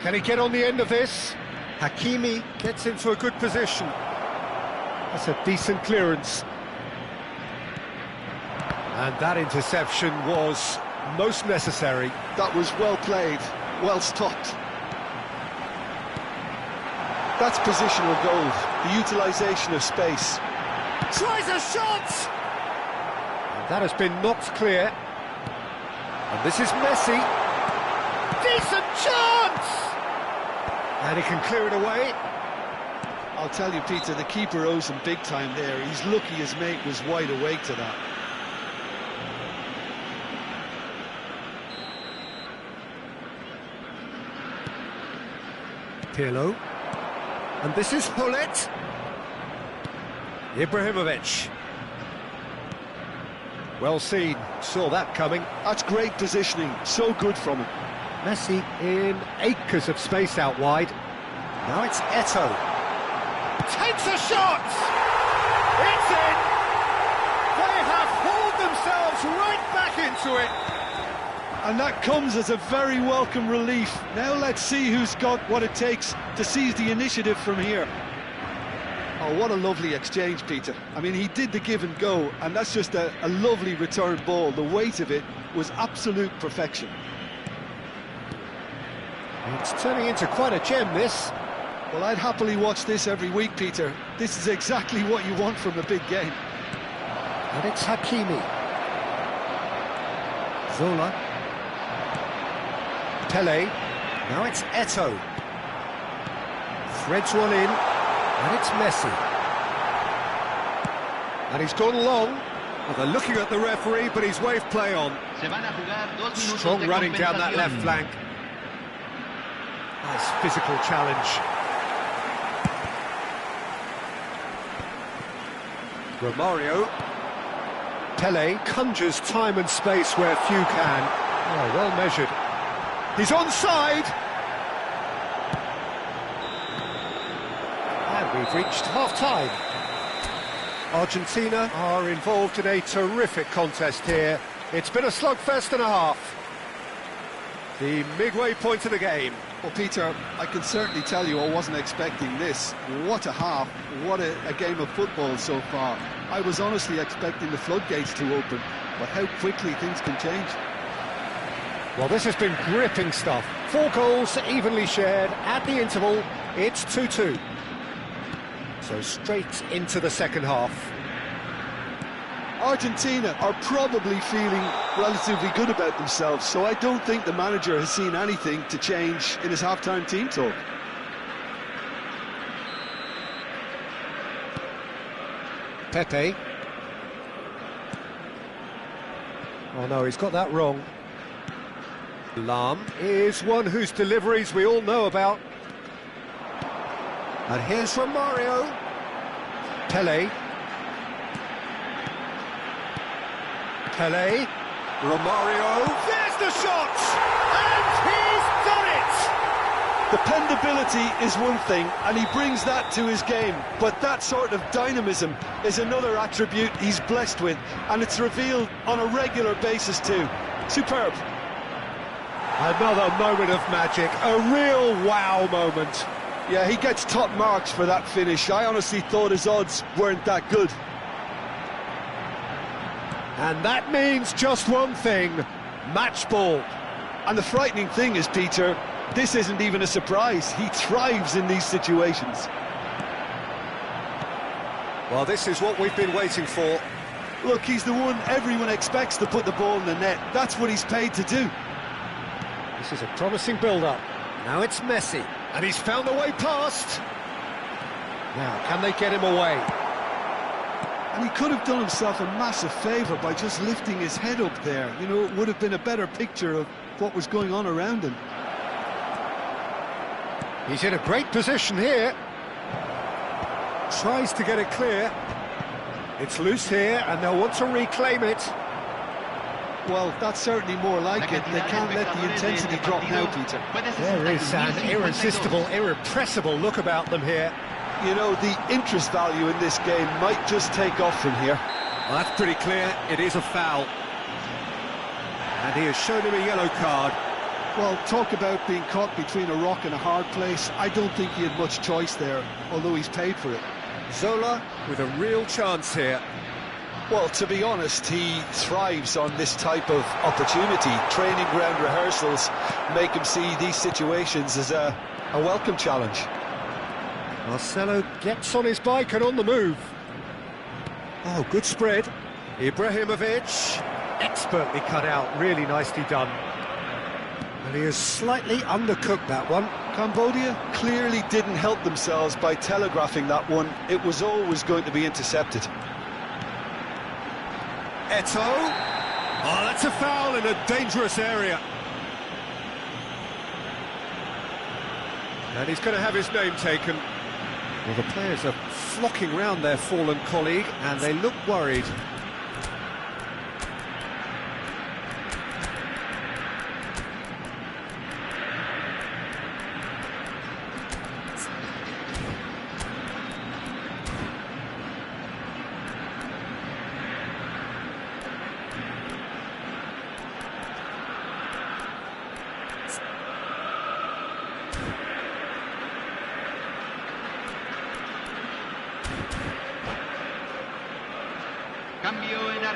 Can he get on the end of this? Hakimi gets into a good position. That's a decent clearance. And that interception was most necessary. That was well played, well stopped. That's positional goal, the utilisation of space. Tries a shot! And that has been knocked clear. And this is Messi. Decent chance! And he can clear it away. I'll tell you, Peter, the keeper owes him big time there. He's lucky his mate was wide awake to that. Pirlo. And this is Hullet. Ibrahimovic. Well seen, saw that coming. That's great positioning, so good from him. Messi in acres of space out wide. Now it's Eto'o. Takes a shot! It's in! They have hauled themselves right back into it. And that comes as a very welcome relief. Now let's see who's got what it takes to seize the initiative from here. Oh, what a lovely exchange, Peter. I mean, he did the give and go, and that's just a lovely return ball. The weight of it was absolute perfection. It's turning into quite a gem, this. Well, I'd happily watch this every week, Peter. This is exactly what you want from a big game. And it's Hakimi. Zola. Pele. Now it's Eto'o. Threads one in. And it's Messi. And he's gone long. Well, they're looking at the referee, but he's waved play on. Strong running down that left flank. Nice physical challenge. Romario. Pele conjures time and space where few can. Oh, well measured. He's onside. And we've reached half-time. Argentina are involved in a terrific contest here. It's been a slugfest and a half. The midway point of the game. Well, Peter, I can certainly tell you I wasn't expecting this. What a half, what a game of football so far. I was honestly expecting the floodgates to open, but how quickly things can change. Well, this has been gripping stuff. 4 goals evenly shared at the interval. It's 2-2. So straight into the second half. Argentina are probably feeling relatively good about themselves, so I don't think the manager has seen anything to change in his half-time team talk. Pepe. Oh no, he's got that wrong. Lahm is one whose deliveries we all know about. And here's Romario. Pele. Pele. Romario. There's the shot! And he's done it! Dependability is one thing, and he brings that to his game, but that sort of dynamism is another attribute he's blessed with, and it's revealed on a regular basis too. Superb. Another moment of magic, a real wow moment. Yeah, he gets top marks for that finish. I honestly thought his odds weren't that good. And that means just one thing, match ball. And the frightening thing is, Peter, this isn't even a surprise. He thrives in these situations. Well, this is what we've been waiting for. Look, he's the one everyone expects to put the ball in the net. That's what he's paid to do. This is a promising build-up. Now it's Messi, and he's found a way past. Now, can they get him away? And he could have done himself a massive favour by just lifting his head up there. You know, it would have been a better picture of what was going on around him. He's in a great position here. Tries to get it clear. It's loose here, and they'll want to reclaim it. Well, that's certainly more like it. They can't let the intensity drop now, Peter. There is an irresistible, irrepressible look about them here. You know, the interest value in this game might just take off from here. Well, that's pretty clear. It is a foul. And he has shown him a yellow card. Well, talk about being caught between a rock and a hard place. I don't think he had much choice there, although he's paid for it. Zola with a real chance here. Well, to be honest, he thrives on this type of opportunity. Training ground rehearsals make him see these situations as a welcome challenge. Marcelo gets on his bike and on the move. Oh, good spread. Ibrahimovic, expertly cut out, really nicely done. And he has slightly undercooked that one. Cambodia clearly didn't help themselves by telegraphing that one. It was always going to be intercepted. Eto'o. Oh, that's a foul in a dangerous area. And he's going to have his name taken. Well, the players are flocking round their fallen colleague, and they look worried.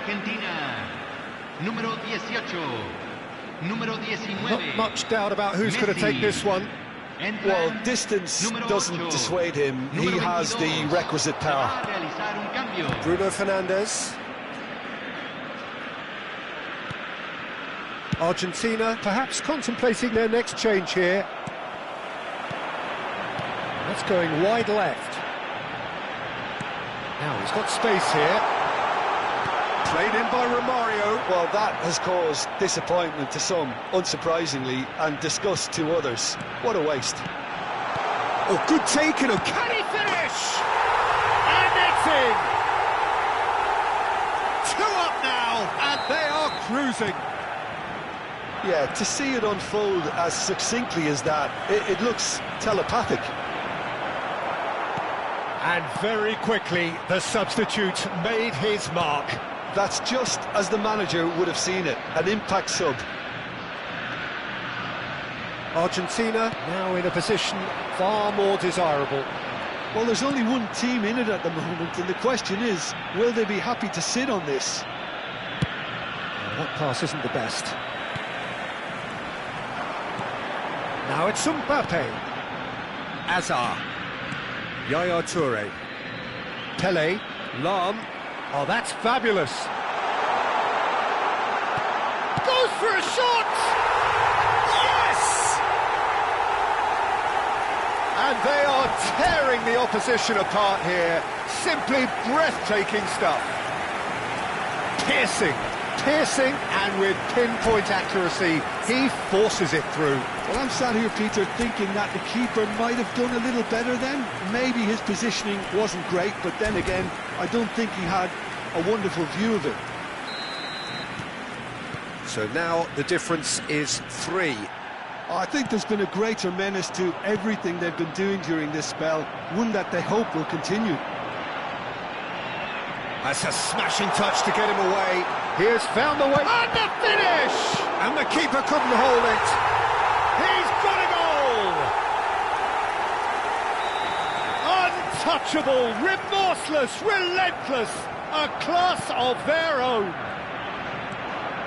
Argentina. Número 18. Número 19. Not much doubt about who's going to take this one. Well, distance doesn't dissuade him. He has the requisite power. Bruno Fernandes. Argentina perhaps contemplating their next change here. That's going wide left. Now he's got space here. Played in by Romario. Well, that has caused disappointment to some, unsurprisingly, and disgust to others. What a waste. Oh, good taken. Oh, can he finish? And it's in. 2 up now, and they are cruising. Yeah, to see it unfold as succinctly as that, it looks telepathic. And very quickly, the substitute made his mark. That's just as the manager would have seen it, an impact sub. Argentina now in a position far more desirable. Well, there's only one team in it at the moment, and the question is, will they be happy to sit on this? That pass isn't the best. Now it's Mbappe. Azar. Yaya Toure. Pele. Lam. Oh, that's fabulous. Goes for a shot! Yes! And they are tearing the opposition apart here. Simply breathtaking stuff. Piercing, and with pinpoint accuracy, he forces it through. Well, I'm sat here, Peter, thinking that the keeper might have done a little better then. Maybe his positioning wasn't great, but then again, I don't think he had a wonderful view of it. So now the difference is 3. I think there's been a greater menace to everything they've been doing during this spell, one that they hope will continue. That's a smashing touch to get him away. He has found the way. And the finish! And the keeper couldn't hold it. He's got a goal! Untouchable, remorseless, relentless. A class of their own.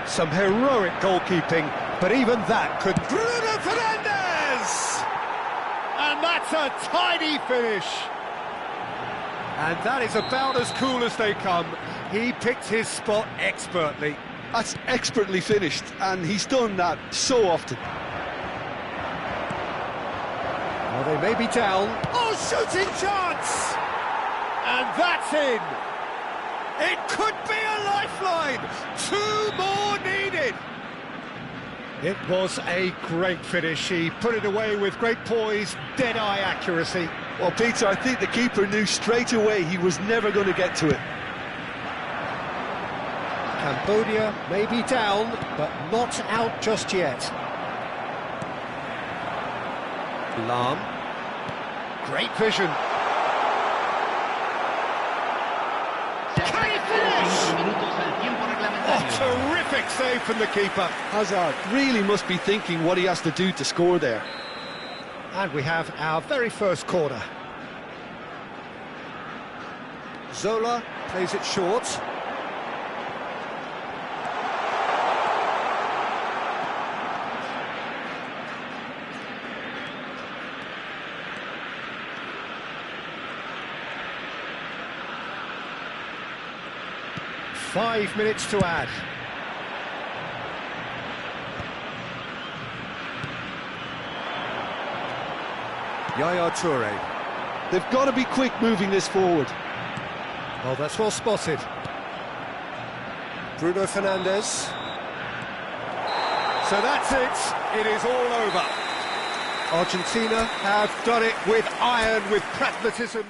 Some heroic goalkeeping, but even that could... Bruno Fernandes! And that's a tidy finish. And that is about as cool as they come. He picked his spot expertly. That's expertly finished, and he's done that so often. Well, they may be down. Oh, shooting chance! And that's in. It could be a lifeline. 2 more needed. It was a great finish. He put it away with great poise, dead-eye accuracy. Well, Peter, I think the keeper knew straight away he was never going to get to it. Cambodia may be down, but not out just yet. Lam. Great vision. Can he finish? Oh, terrific save from the keeper. Hazard really must be thinking what he has to do to score there. And we have our very first corner. Zola plays it short. Five minutes to add. Yaya Toure. They've got to be quick moving this forward. Oh, that's well spotted. Bruno Fernandes. So that's it. It is all over. Argentina have done it with iron, with pragmatism.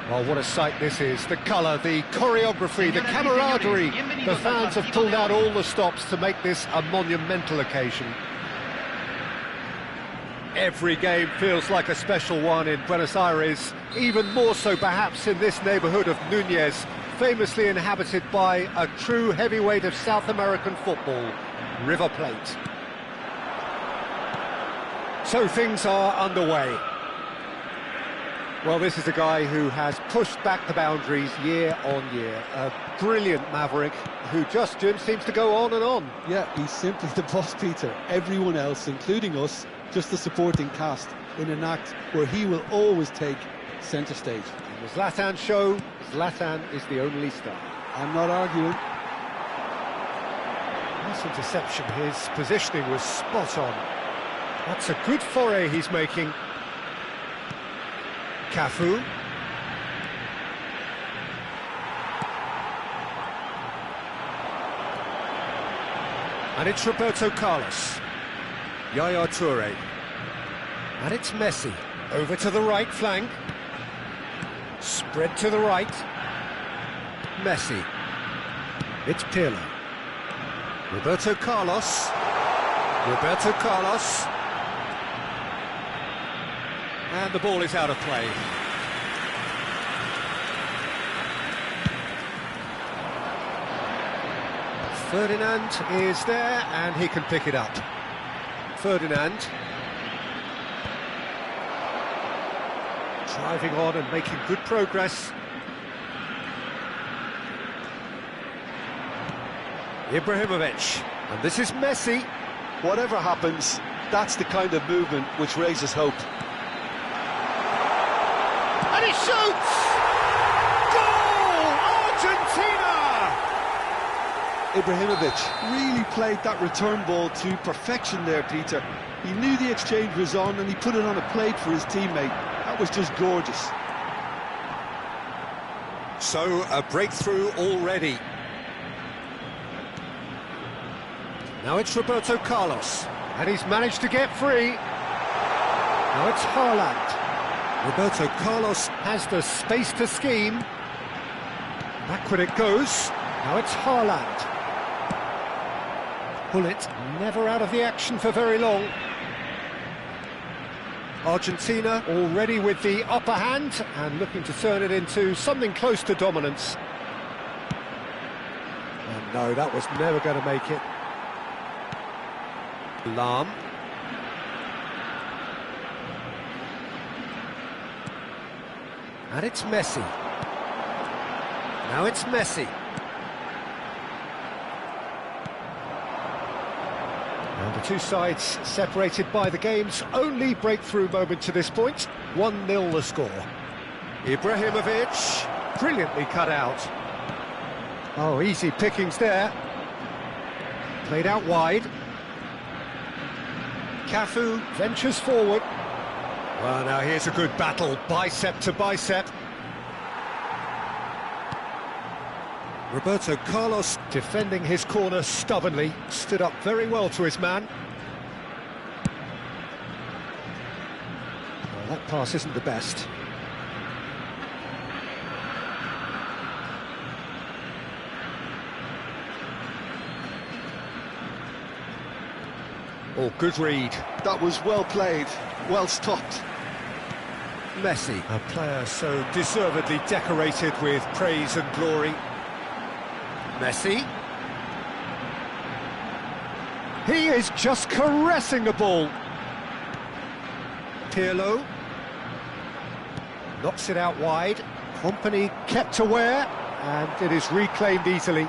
Well, what a sight this is. The colour, the choreography, the camaraderie. The fans have pulled out all the stops to make this a monumental occasion. Every game feels like a special one in Buenos Aires, even more so perhaps in this neighbourhood of Núñez, famously inhabited by a true heavyweight of South American football, River Plate. So things are underway. Well, this is a guy who has pushed back the boundaries year on year. A brilliant maverick who just, Jim, seems to go on and on. Yeah, he's simply the boss, Peter. Everyone else, including us, just the supporting cast in an act where he will always take centre stage. In the Zlatan show, Zlatan is the only star. I'm not arguing. Nice interception. His positioning was spot on. That's a good foray he's making. Cafu. And it's Roberto Carlos. Yaya Toure. And it's Messi. Over to the right flank. Spread to the right. Messi. It's Pirlo. Roberto Carlos. Roberto Carlos. And the ball is out of play. Ferdinand is there, and he can pick it up. Ferdinand. Driving on and making good progress. Ibrahimovic. And this is Messi. Whatever happens, that's the kind of movement which raises hope. And he shoots! Goal! Argentina! Ibrahimovic really played that return ball to perfection there, Peter. He knew the exchange was on and he put it on a plate for his teammate. That was just gorgeous. So, a breakthrough already. Now it's Roberto Carlos, and he's managed to get free. Now it's Haaland. Roberto Carlos has the space to scheme. Backward it goes. Now it's Haaland. Bullet never out of the action for very long. Argentina already with the upper hand and looking to turn it into something close to dominance. And no, that was never going to make it. Lahm. And it's Messi. Now it's Messi. And the two sides separated by the game's only breakthrough moment to this point. 1-0 the score. Ibrahimovic, brilliantly cut out. Oh, easy pickings there. Played out wide. Cafu ventures forward. Well, now here's a good battle, bicep to bicep. Roberto Carlos defending his corner stubbornly, stood up very well to his man. Well, that pass isn't the best. Oh, good read. That was well played, well stopped. Messi, a player so deservedly decorated with praise and glory. Messi. He is just caressing the ball. Pirlo. Knocks it out wide. Company kept aware, and it is reclaimed easily.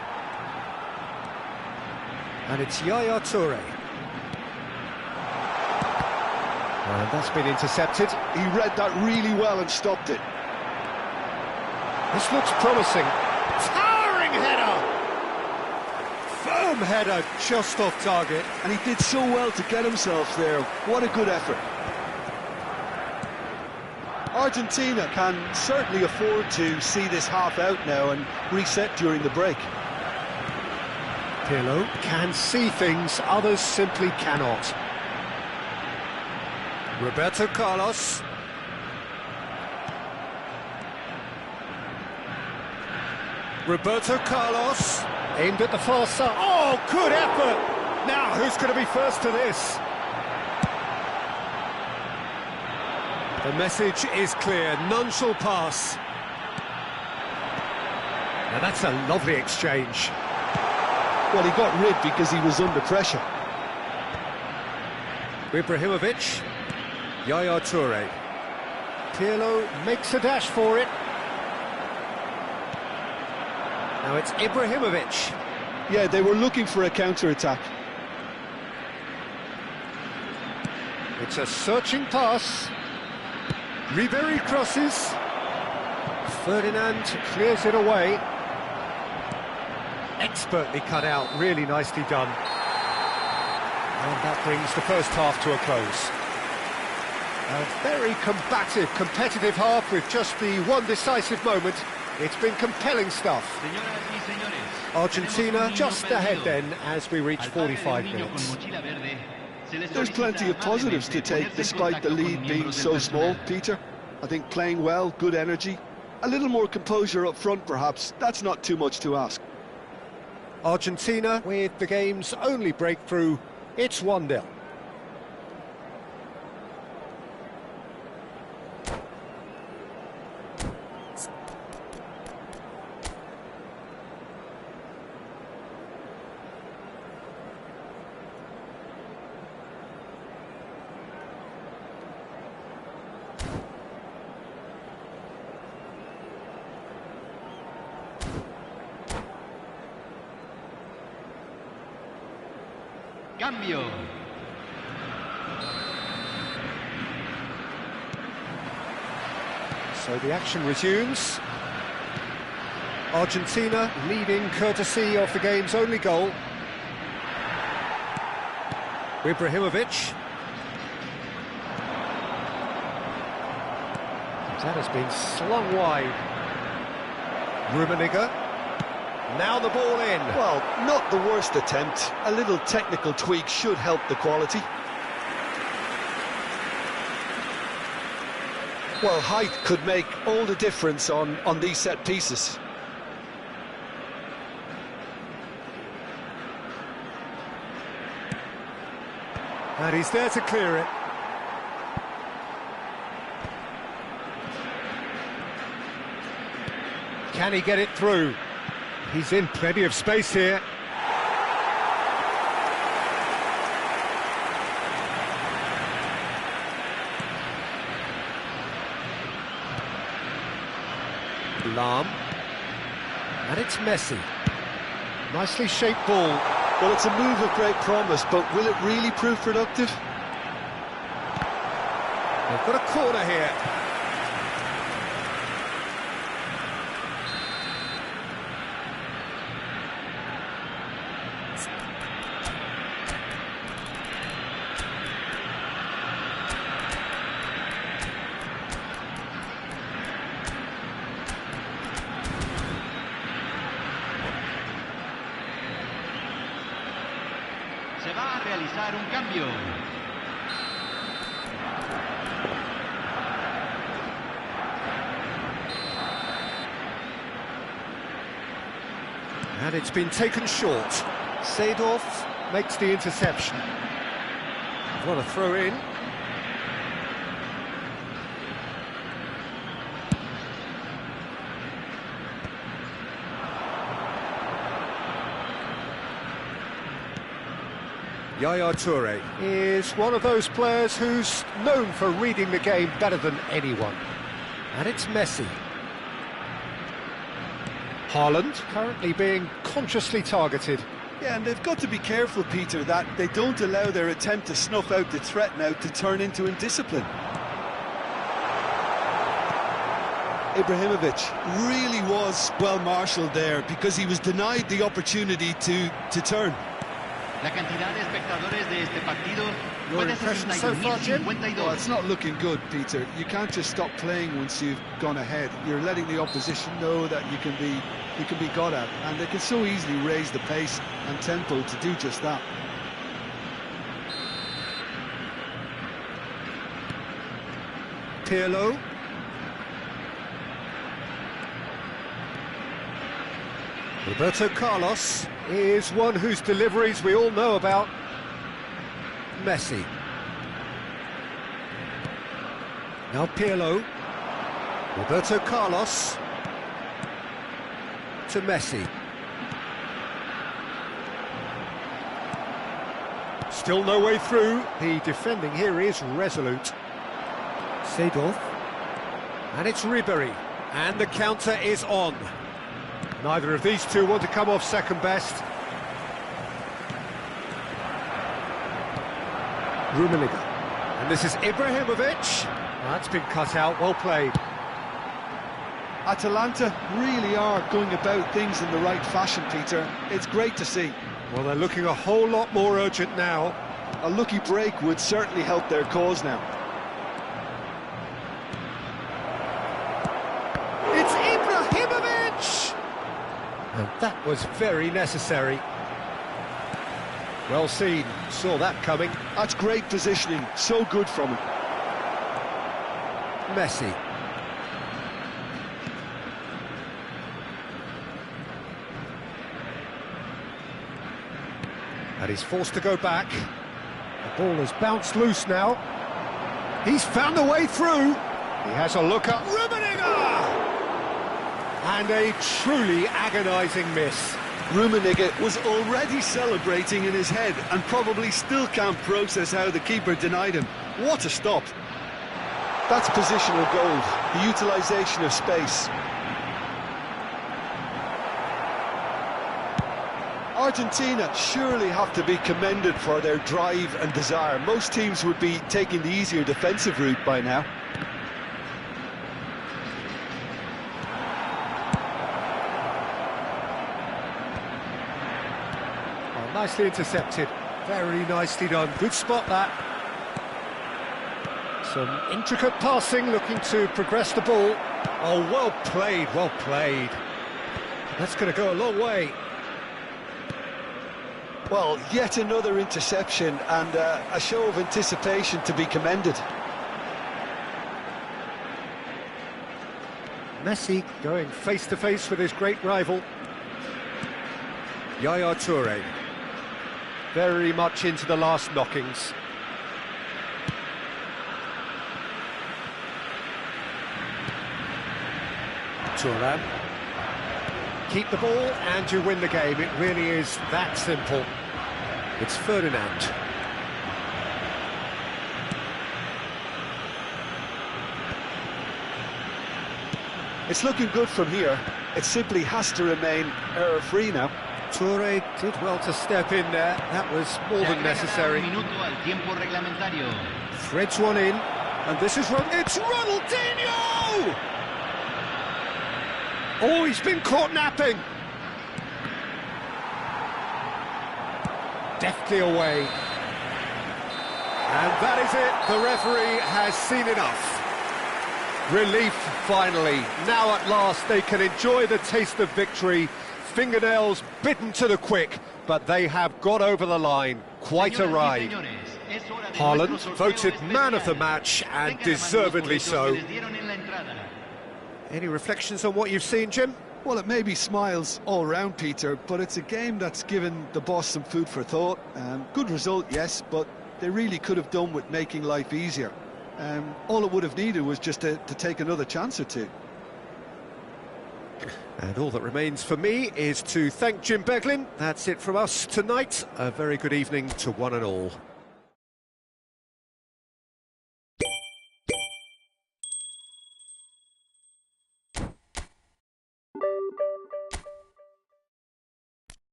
And it's Yaya Toure. And that's been intercepted. He read that really well and stopped it. This looks promising. Towering header! Firm header, just off target. And he did so well to get himself there. What a good effort. Argentina can certainly afford to see this half out now and reset during the break. Pirlo can see things others simply cannot. Roberto Carlos. Roberto Carlos, aimed at the far side. Oh, good effort! Now, who's going to be first to this? The message is clear, none shall pass. Now, that's a lovely exchange. Well, he got rid because he was under pressure. Ibrahimovic. Yaya Toure. Pirlo makes a dash for it. Now it's Ibrahimovic. Yeah, they were looking for a counter-attack. It's a searching pass. Ribéry crosses. Ferdinand clears it away. Expertly cut out, really nicely done. And that brings the first half to a close. A very combative, competitive half with just the one decisive moment. It's been compelling stuff. Argentina just ahead then as we reach 45 minutes. There's plenty of positives to take despite the lead being so small, Peter. I think playing well, good energy, A little more composure up front, perhaps. That's not too much to ask. Argentina with the game's only breakthrough. It's 1-0. Cambio. So the action resumes. Argentina leading courtesy of the game's only goal. Ibrahimovic. That has been slung wide. Rummenigge. Now the ball in. Well, not the worst attempt. A little technical tweak should help the quality. Well, height could make all the difference on these set pieces. And he's there to clear it. Can he get it through? He's in plenty of space here. Lahm. And it's Messi. Nicely shaped ball. Well, it's a move of great promise, but will it really prove productive? They've got a corner here. Se va a realizar un cambio. And it's been taken short. Seedorf makes the interception. What a throw in. Yaya Toure is one of those players who's known for reading the game better than anyone. And it's Messi. Haaland currently being consciously targeted. Yeah, and they've got to be careful, Peter, that they don't allow their attempt to snuff out the threat now to turn into indiscipline. Ibrahimovic really was well marshalled there because he was denied the opportunity to turn. La cantidad de espectadores de este partido Your puede ser impression so far, Jim? 62.0. Well, it's not looking good, Peter. You can't just stop playing once you've gone ahead. You're letting the opposition know that you can be got at, and they can so easily raise the pace and tempo to do just that. Pirlo. Roberto Carlos is one whose deliveries we all know about. Messi. Now Pirlo. Roberto Carlos. To Messi. Still no way through. The defending here is resolute. Seedorf. And it's Ribéry. And the counter is on. Neither of these two want to come off second best. Rummenigge. And this is Ibrahimovic. That's been cut out, well played. Atalanta really are going about things in the right fashion, Peter. It's great to see. Well, they're looking a whole lot more urgent now. A lucky break would certainly help their cause now. It's Ibrahimovic! And that was very necessary. Well seen, saw that coming. That's great positioning, so good from him. Messi. And he's forced to go back. The ball has bounced loose now. He's found a way through. He has a look at Rummenigge! And a truly agonising miss. Rummenigge was already celebrating in his head and probably still can't process how the keeper denied him. What a stop. That's positional gold, the utilisation of space. Argentina surely have to be commended for their drive and desire. Most teams would be taking the easier defensive route by now. Oh, nicely intercepted. Very nicely done. Good spot, that. Some intricate passing, looking to progress the ball. Oh, well played, well played. That's going to go a long way. Well, yet another interception and a show of anticipation to be commended. Messi going face-to-face with his great rival. Yaya Toure. Very much into the last knockings. Thuram. Keep the ball and you win the game. It really is that simple. It's Ferdinand. It's looking good from here. It simply has to remain error-free now. Toure did well to step in there. That was more than necessary. Threads one in, and this is it's Ronaldinho! Oh, he's been caught napping. Deftly away. And that is it. The referee has seen enough. Relief, finally. Now at last they can enjoy the taste of victory. Fingernails bitten to the quick, but they have got over the line. Quite a ride. Haaland voted man of the match, and deservedly so. Any reflections on what you've seen, Jim? Well, it may be smiles all round, Peter, but it's a game that's given the boss some food for thought. Good result, yes, but they really could have done with making life easier. All it would have needed was just to take another chance or two. And all that remains for me is to thank Jim Beglin. That's it from us tonight. A very good evening to one and all.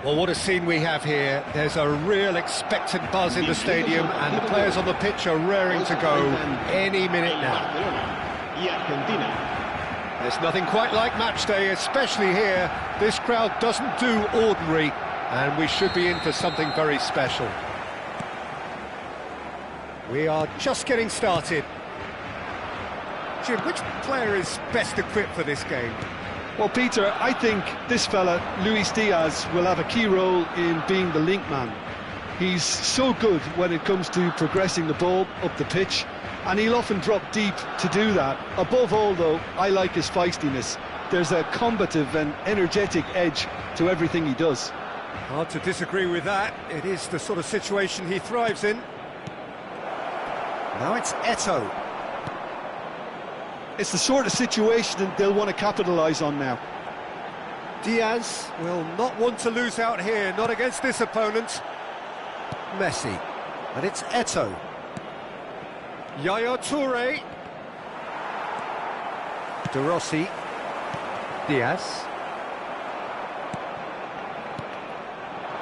Well, what a scene we have here. There's a real expectant buzz in the stadium, and the players on the pitch are raring to go any minute now. There's nothing quite like match day, especially here. This crowd doesn't do ordinary, and we should be in for something very special. We are just getting started. Jim, which player is best equipped for this game? Well, Peter, I think this fella, Luis Diaz, will have a key role in being the link man. He's so good when it comes to progressing the ball up the pitch, and he'll often drop deep to do that. Above all, though, I like his feistiness. There's a combative and energetic edge to everything he does. Hard to disagree with that. It is the sort of situation he thrives in. Now it's Eto'o. It's the sort of situation that they'll want to capitalise on now. Diaz will not want to lose out here, not against this opponent. Messi. And it's Eto'o. Yaya Toure. De Rossi. Diaz.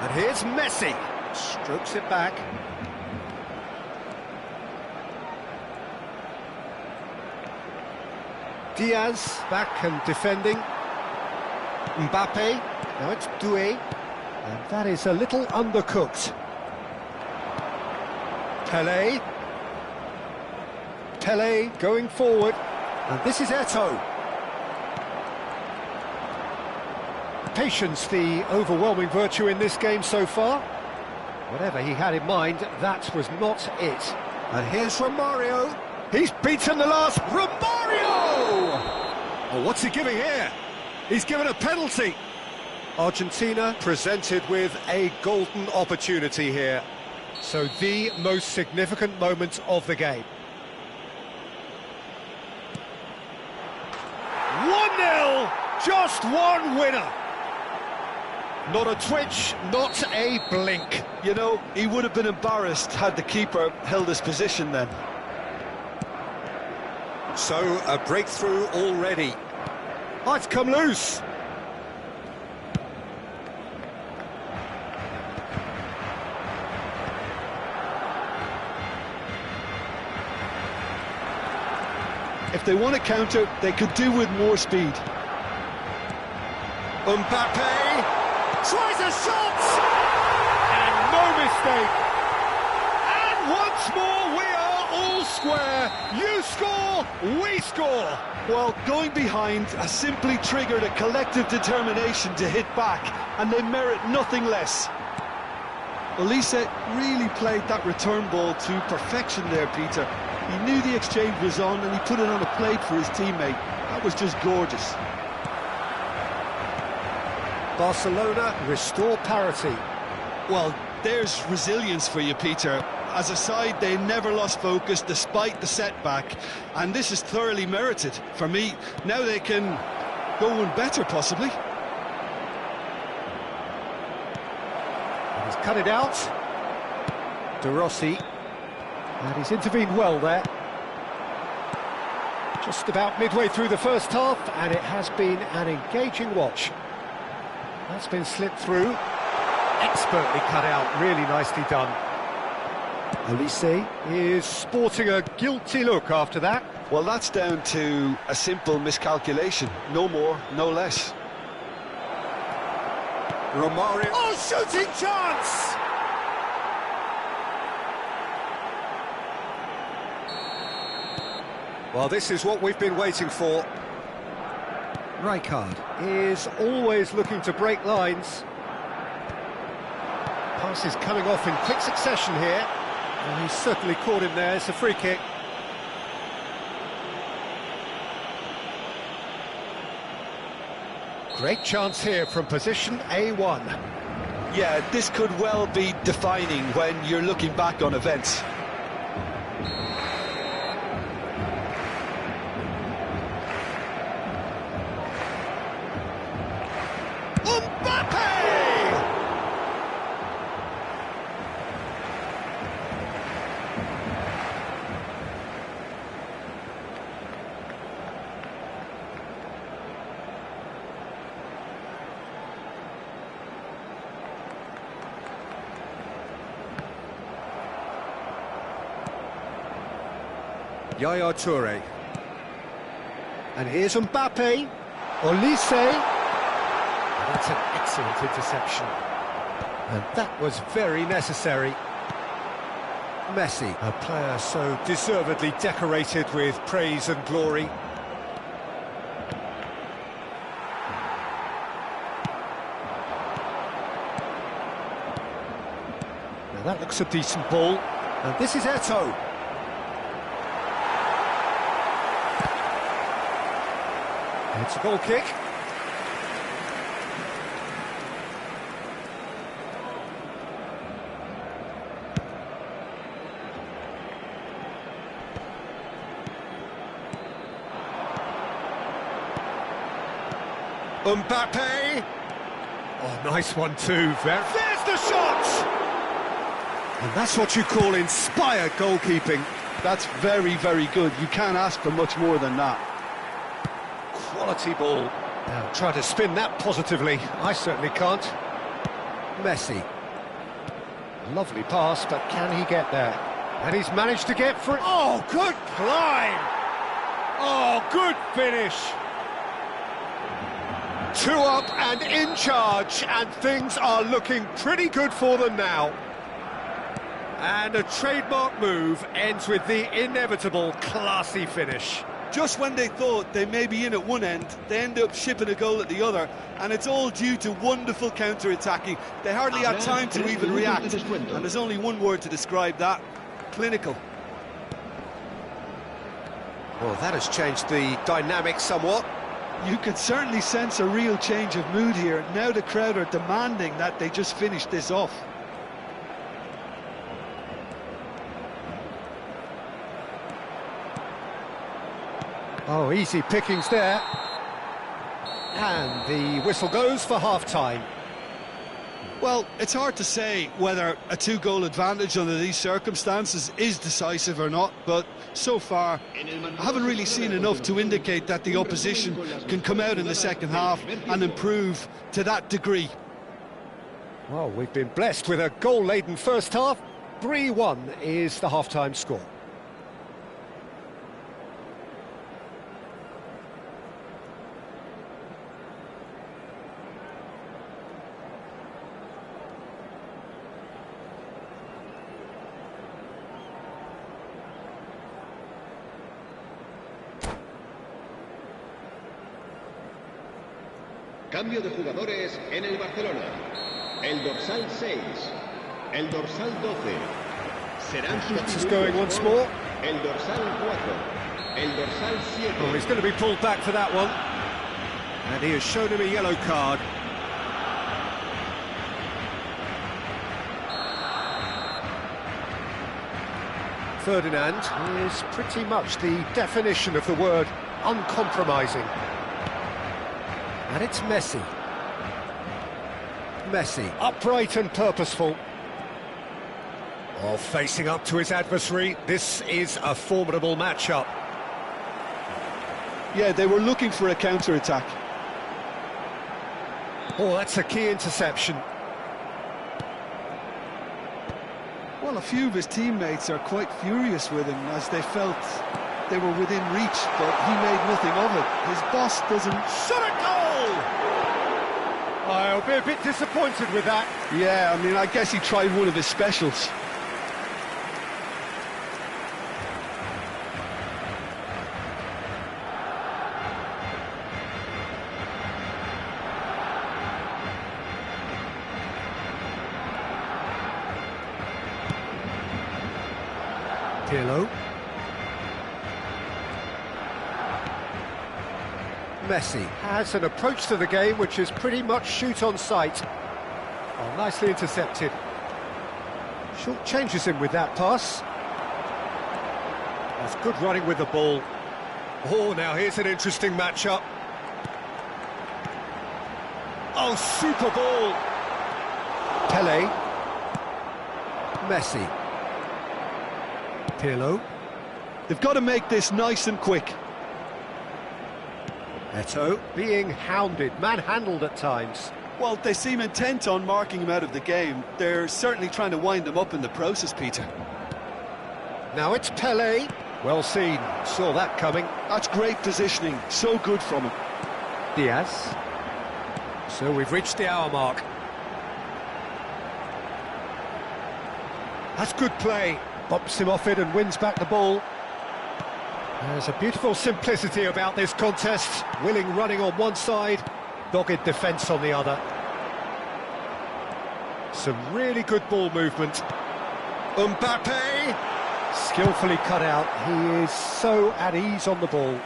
And here's Messi. Strokes it back. Diaz back and defending. Mbappe. Now it's Doué. And that is a little undercooked. Pelé. Pelé going forward. And this is Eto'o. Patience, the overwhelming virtue in this game so far. Whatever he had in mind, that was not it. And here's Romario. He's beaten the last. Romario! Oh, what's he giving here? He's given a penalty. Argentina presented with a golden opportunity here. So the most significant moment of the game. 1-0, just one winner. Not a twitch, not a blink. You know, he would have been embarrassed had the keeper held his position then. So, a breakthrough already. Oh, it's come loose. If they want to counter, they could do with more speed. Mbappe tries a shot! And no mistake. And once more we are all square. You score, we score. Well, going behind has simply triggered a collective determination to hit back, and they merit nothing less. Olise really played that return ball to perfection there, Peter. He knew the exchange was on, and he put it on a plate for his teammate. That was just gorgeous. Barcelona restore parity. Well, there's resilience for you, Peter. As a side, they never lost focus despite the setback, and this is thoroughly merited. For me, now they can go one better, possibly. He's cut it out. De Rossi. And he's intervened well there. Just about midway through the first half, and it has been an engaging watch. That's been slipped through. Expertly cut out, really nicely done. Olise is sporting a guilty look after that. Well, that's down to a simple miscalculation. No more, no less. Romario. Oh, shooting chance! Well, this is what we've been waiting for. Rijkaard is always looking to break lines. Passes coming off in quick succession here. Well, he's certainly caught him there. It's a free kick. Great chance here from position A1. Yeah, this could well be defining when you're looking back on events. Yaya Toure. And here's Mbappe. Olise. And that's an excellent interception. And that was very necessary. Messi, a player so deservedly decorated with praise and glory. Now that looks a decent ball. And this is Eto'o. It's a goal kick. Mbappe. Oh, nice one too. There's the shot! And that's what you call inspired goalkeeping. That's very, very good. You can't ask for much more than that. Quality ball. Now try to spin that positively. I certainly can't. Messi. Lovely pass, but can he get there? And he's managed to get free. Oh, good climb! Oh, good finish! 2 up and in charge, and things are looking pretty good for them now. And a trademark move ends with the inevitable classy finish. Just when they thought they may be in at one end, they end up shipping a goal at the other, and it's all due to wonderful counter-attacking. They hardly had time to even react, and there's only one word to describe that: clinical. Well, that has changed the dynamic somewhat. You can certainly sense a real change of mood here. Now the crowd are demanding that they just finish this off. Oh, easy pickings there. And the whistle goes for half-time. Well, it's hard to say whether a 2-goal advantage under these circumstances is decisive or not, but so far I haven't really seen enough to indicate that the opposition can come out in the second half and improve to that degree. Well, we've been blessed with a goal-laden first half. 3-1 is the half-time score. Cambio de jugadores en el Barcelona. El dorsal 6, el dorsal 12. Serán This is going once more. El dorsal 4, el dorsal 7. Oh, he's going to be pulled back for that one. And he has shown him a yellow card. Ferdinand is pretty much the definition of the word uncompromising. And it's Messi. Messi, upright and purposeful. Oh, facing up to his adversary. This is a formidable matchup. Yeah, they were looking for a counter-attack. Oh, that's a key interception. Well, a few of his teammates are quite furious with him as they felt they were within reach, but he made nothing of it. His boss doesn't... Shot a goal! I'll be a bit disappointed with that. Yeah, I mean, I guess he tried one of his specials. Pirlo. Messi has an approach to the game which is pretty much shoot on sight. Oh, nicely intercepted. Short changes him with that pass. That's good running with the ball. Oh, now here's an interesting matchup. Oh, super ball. Pele. Messi. Pirlo. They've got to make this nice and quick. Eto'o being hounded, manhandled at times. Well, they seem intent on marking him out of the game. They're certainly trying to wind him up in the process, Peter. Now it's Pele. Well seen, saw that coming. That's great positioning, so good from him. Diaz. So we've reached the hour mark. That's good play. Bumps him off it and wins back the ball. There's a beautiful simplicity about this contest. Willing running on one side, dogged defence on the other. Some really good ball movement. Mbappe! Skillfully cut out. He is so at ease on the ball.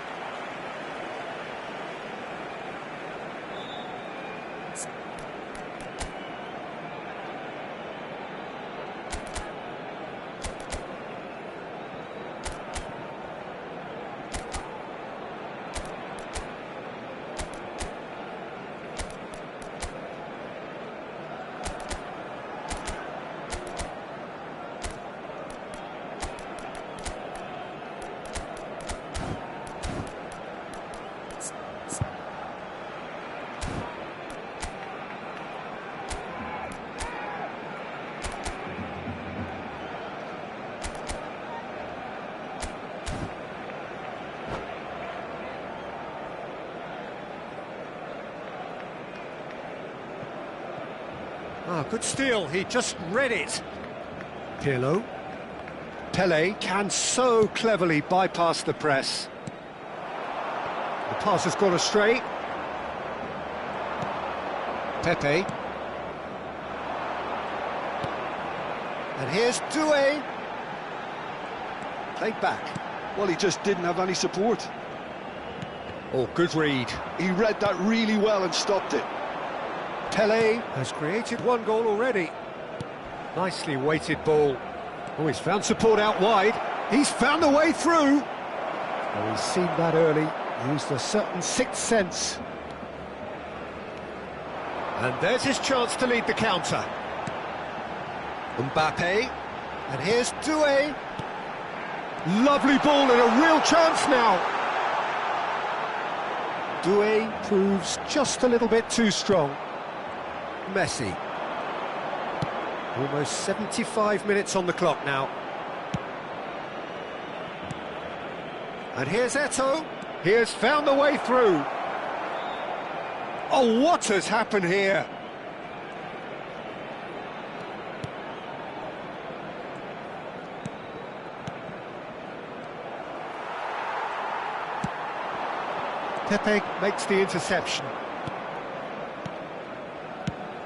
Ah, good steal, he just read it. Pirlo. Pele can so cleverly bypass the press. The pass has gone astray. Pepe. And here's Doué. Played back. Well, he just didn't have any support. Oh, good read. He read that really well and stopped it. Pele has created one goal already. Nicely weighted ball. Oh, he's found support out wide. He's found a way through. Oh, he's seen that early. Used a certain sixth sense. And there's his chance to lead the counter. Mbappe. And here's Doué. Lovely ball and a real chance now. Doué proves just a little bit too strong. Messi. Almost 75 minutes on the clock now. And here's Eto'o. He has found the way through. Oh, what has happened here? Pepe makes the interception.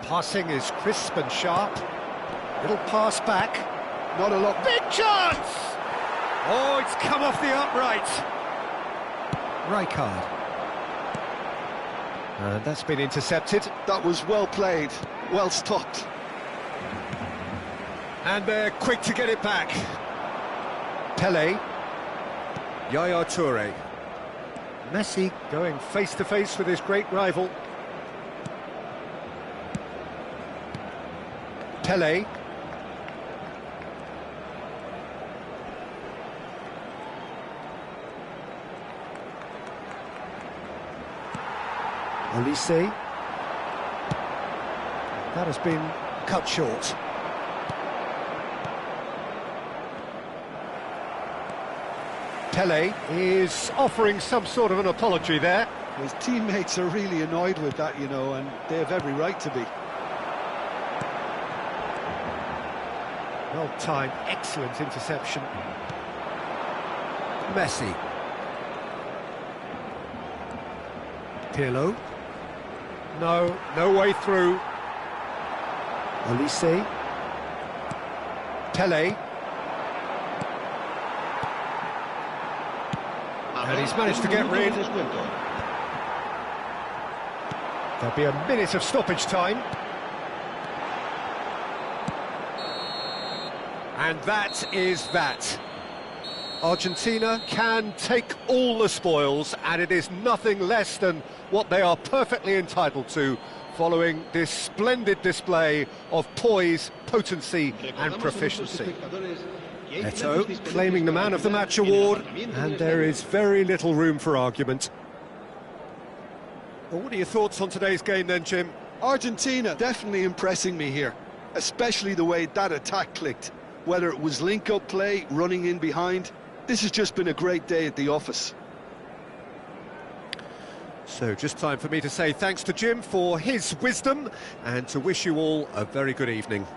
Passing is crisp and sharp. Little pass back. Not a lot. Big chance! Oh, it's come off the upright. Rijkaard. And that's been intercepted. That was well played, well stopped. And they're quick to get it back. Pele. Yaya Toure. Messi going face-to-face with his great rival. Pele. Olise. That has been cut short. Pele is offering some sort of an apology there. His teammates are really annoyed with that, you know, and they have every right to be. Well-timed, excellent interception. Messi. Pirlo. No way through. Olise. Pele. And he's managed to get rid. There'll be a minute of stoppage time. And that is that. Argentina can take all the spoils, and it is nothing less than what they are perfectly entitled to, following this splendid display of poise, potency and proficiency. Eto'o claiming the Man of the Match award, and there is very little room for argument. Well, what are your thoughts on today's game then, Jim? Argentina definitely impressing me here, especially the way that attack clicked. Whether it was link-up play, running in behind, This has just been a great day at the office. So just time for me to say thanks to Jim for his wisdom and to wish you all a very good evening.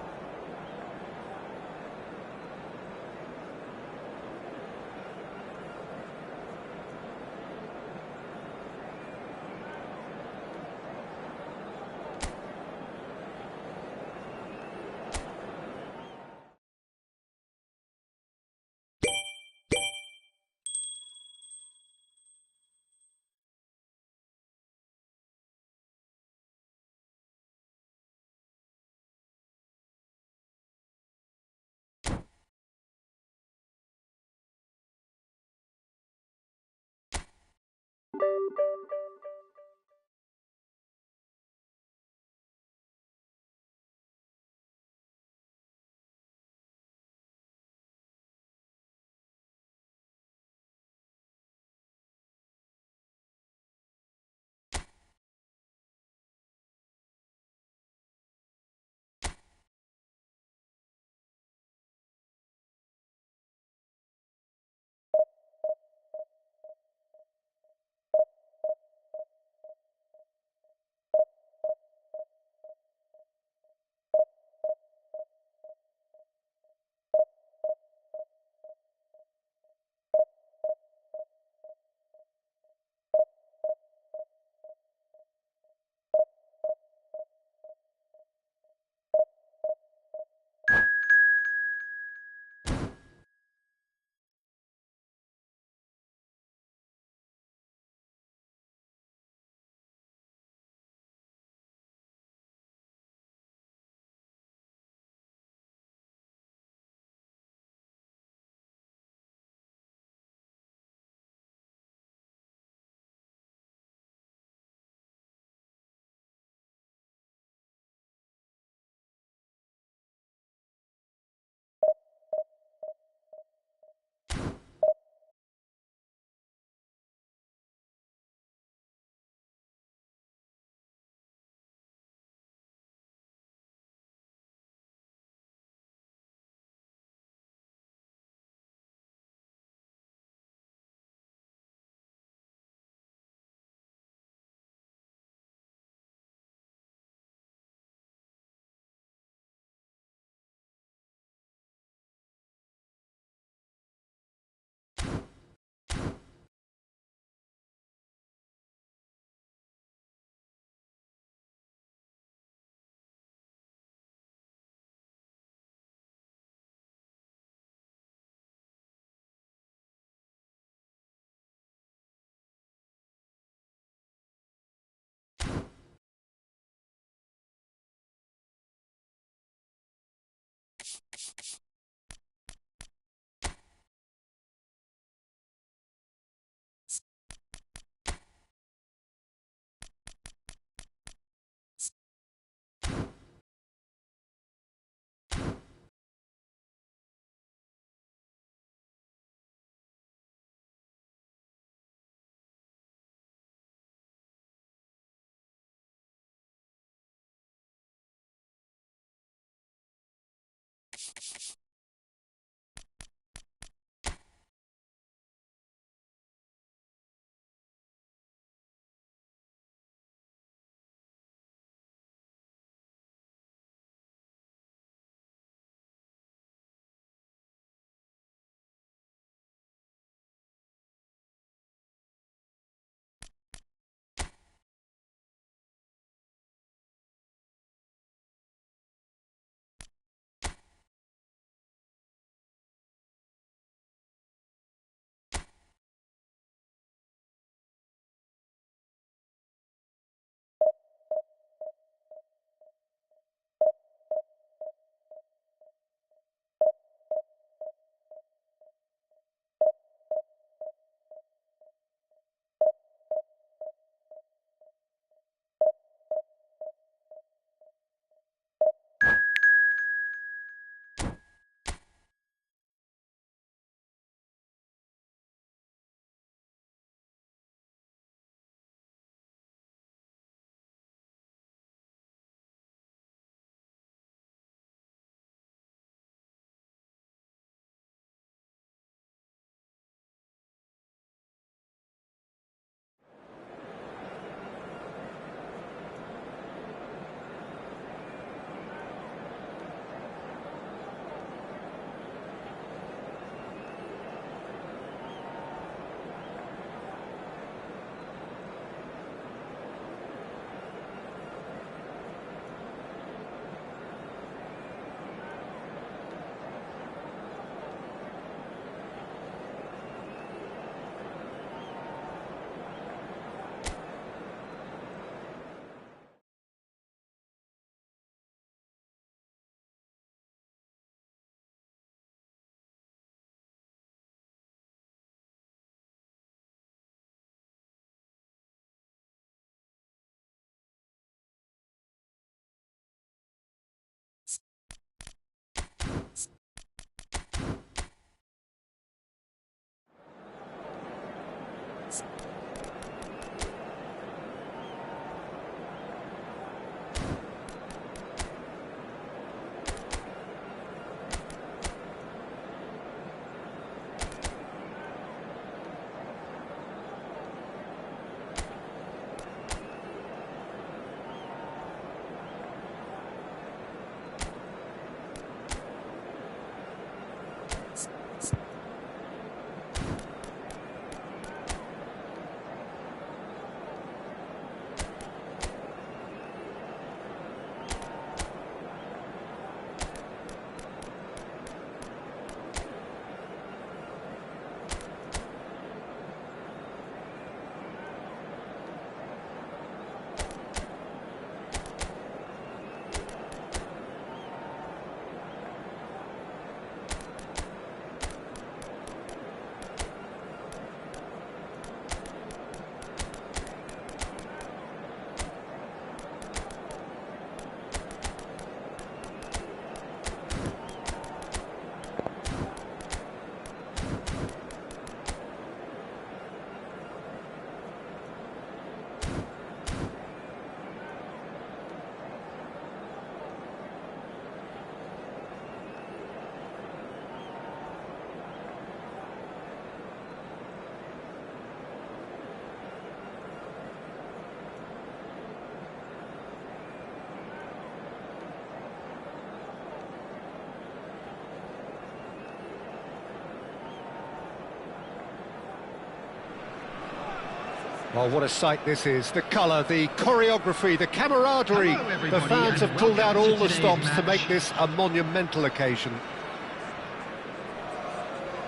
Well, what a sight this is. The colour, the choreography, the camaraderie. Hello, The everybody, fans have and pulled out welcome all to the today's stops to make match. this a monumental occasion.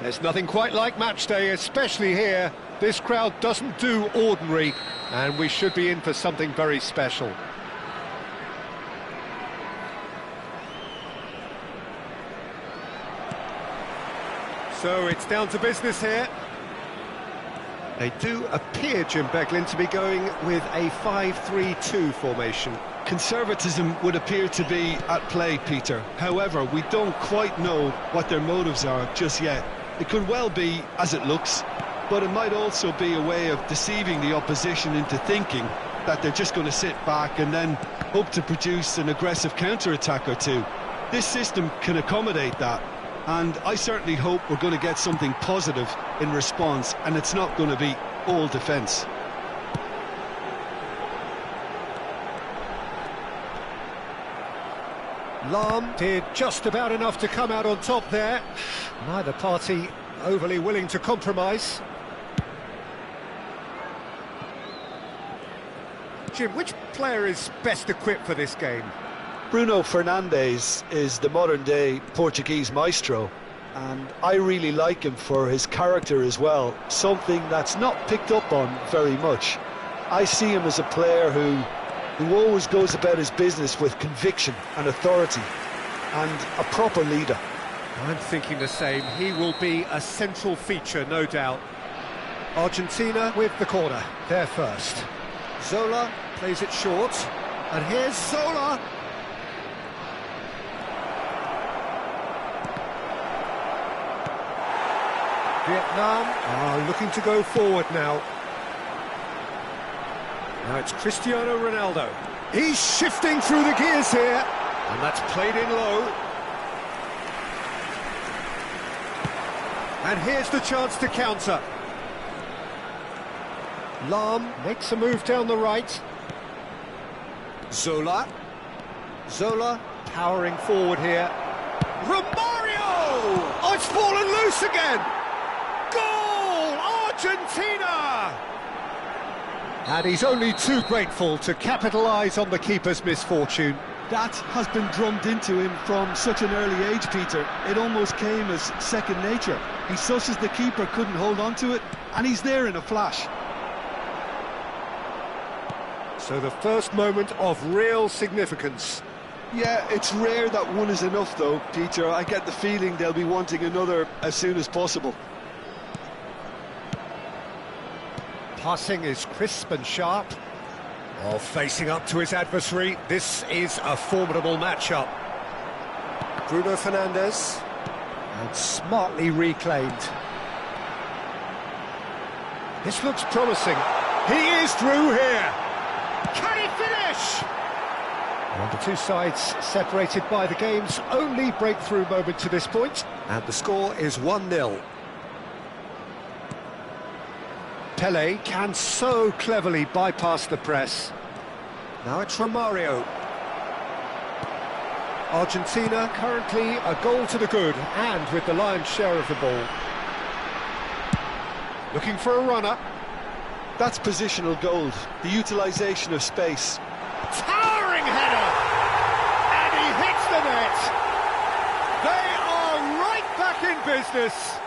There's nothing quite like match day, especially here. This crowd doesn't do ordinary, and we should be in for something very special. So it's down to business here. They do appear, Jim Beglin, to be going with a 5-3-2 formation. Conservatism would appear to be at play, Peter. However, we don't quite know what their motives are just yet. It could well be as it looks, but it might also be a way of deceiving the opposition into thinking that they're just going to sit back and then hope to produce an aggressive counter-attack or two. This system can accommodate that, and I certainly hope we're going to get something positive in response, and it's not going to be all defence. Lahm did just about enough to come out on top there. Neither party overly willing to compromise. Jim, which player is best equipped for this game? Bruno Fernandes is the modern-day Portuguese maestro, and I really like him for his character as well, something that's not picked up on very much. I see him as a player who always goes about his business with conviction and authority, and a proper leader. I'm thinking the same. He will be a central feature, no doubt. Argentina with the corner, there first. Zola plays it short, and here's Zola. Vietnam are looking to go forward now. Now it's Cristiano Ronaldo. He's shifting through the gears here, and that's played in low. And here's the chance to counter. Lahm makes a move down the right. Zola. Zola powering forward here. Romario! Oh, it's fallen loose again! Goal! Argentina! And he's only too grateful to capitalise on the keeper's misfortune. That has been drummed into him from such an early age, Peter. It almost came as second nature. He susses the keeper couldn't hold on to it, and he's there in a flash. So the first moment of real significance. Yeah, it's rare that one is enough, though, Peter. I get the feeling they'll be wanting another as soon as possible. Passing is crisp and sharp. Oh, facing up to his adversary. This is a formidable matchup. Bruno Fernandes. And smartly reclaimed. This looks promising. He is through here. Can he finish? And the two sides separated by the game's only breakthrough moment to this point. And the score is 1-0. Pele can so cleverly bypass the press. Now it's Romario. Argentina currently a goal to the good and with the lion's share of the ball. Looking for a runner. That's positional gold, the utilisation of space. Towering header! And he hits the net! They are right back in business!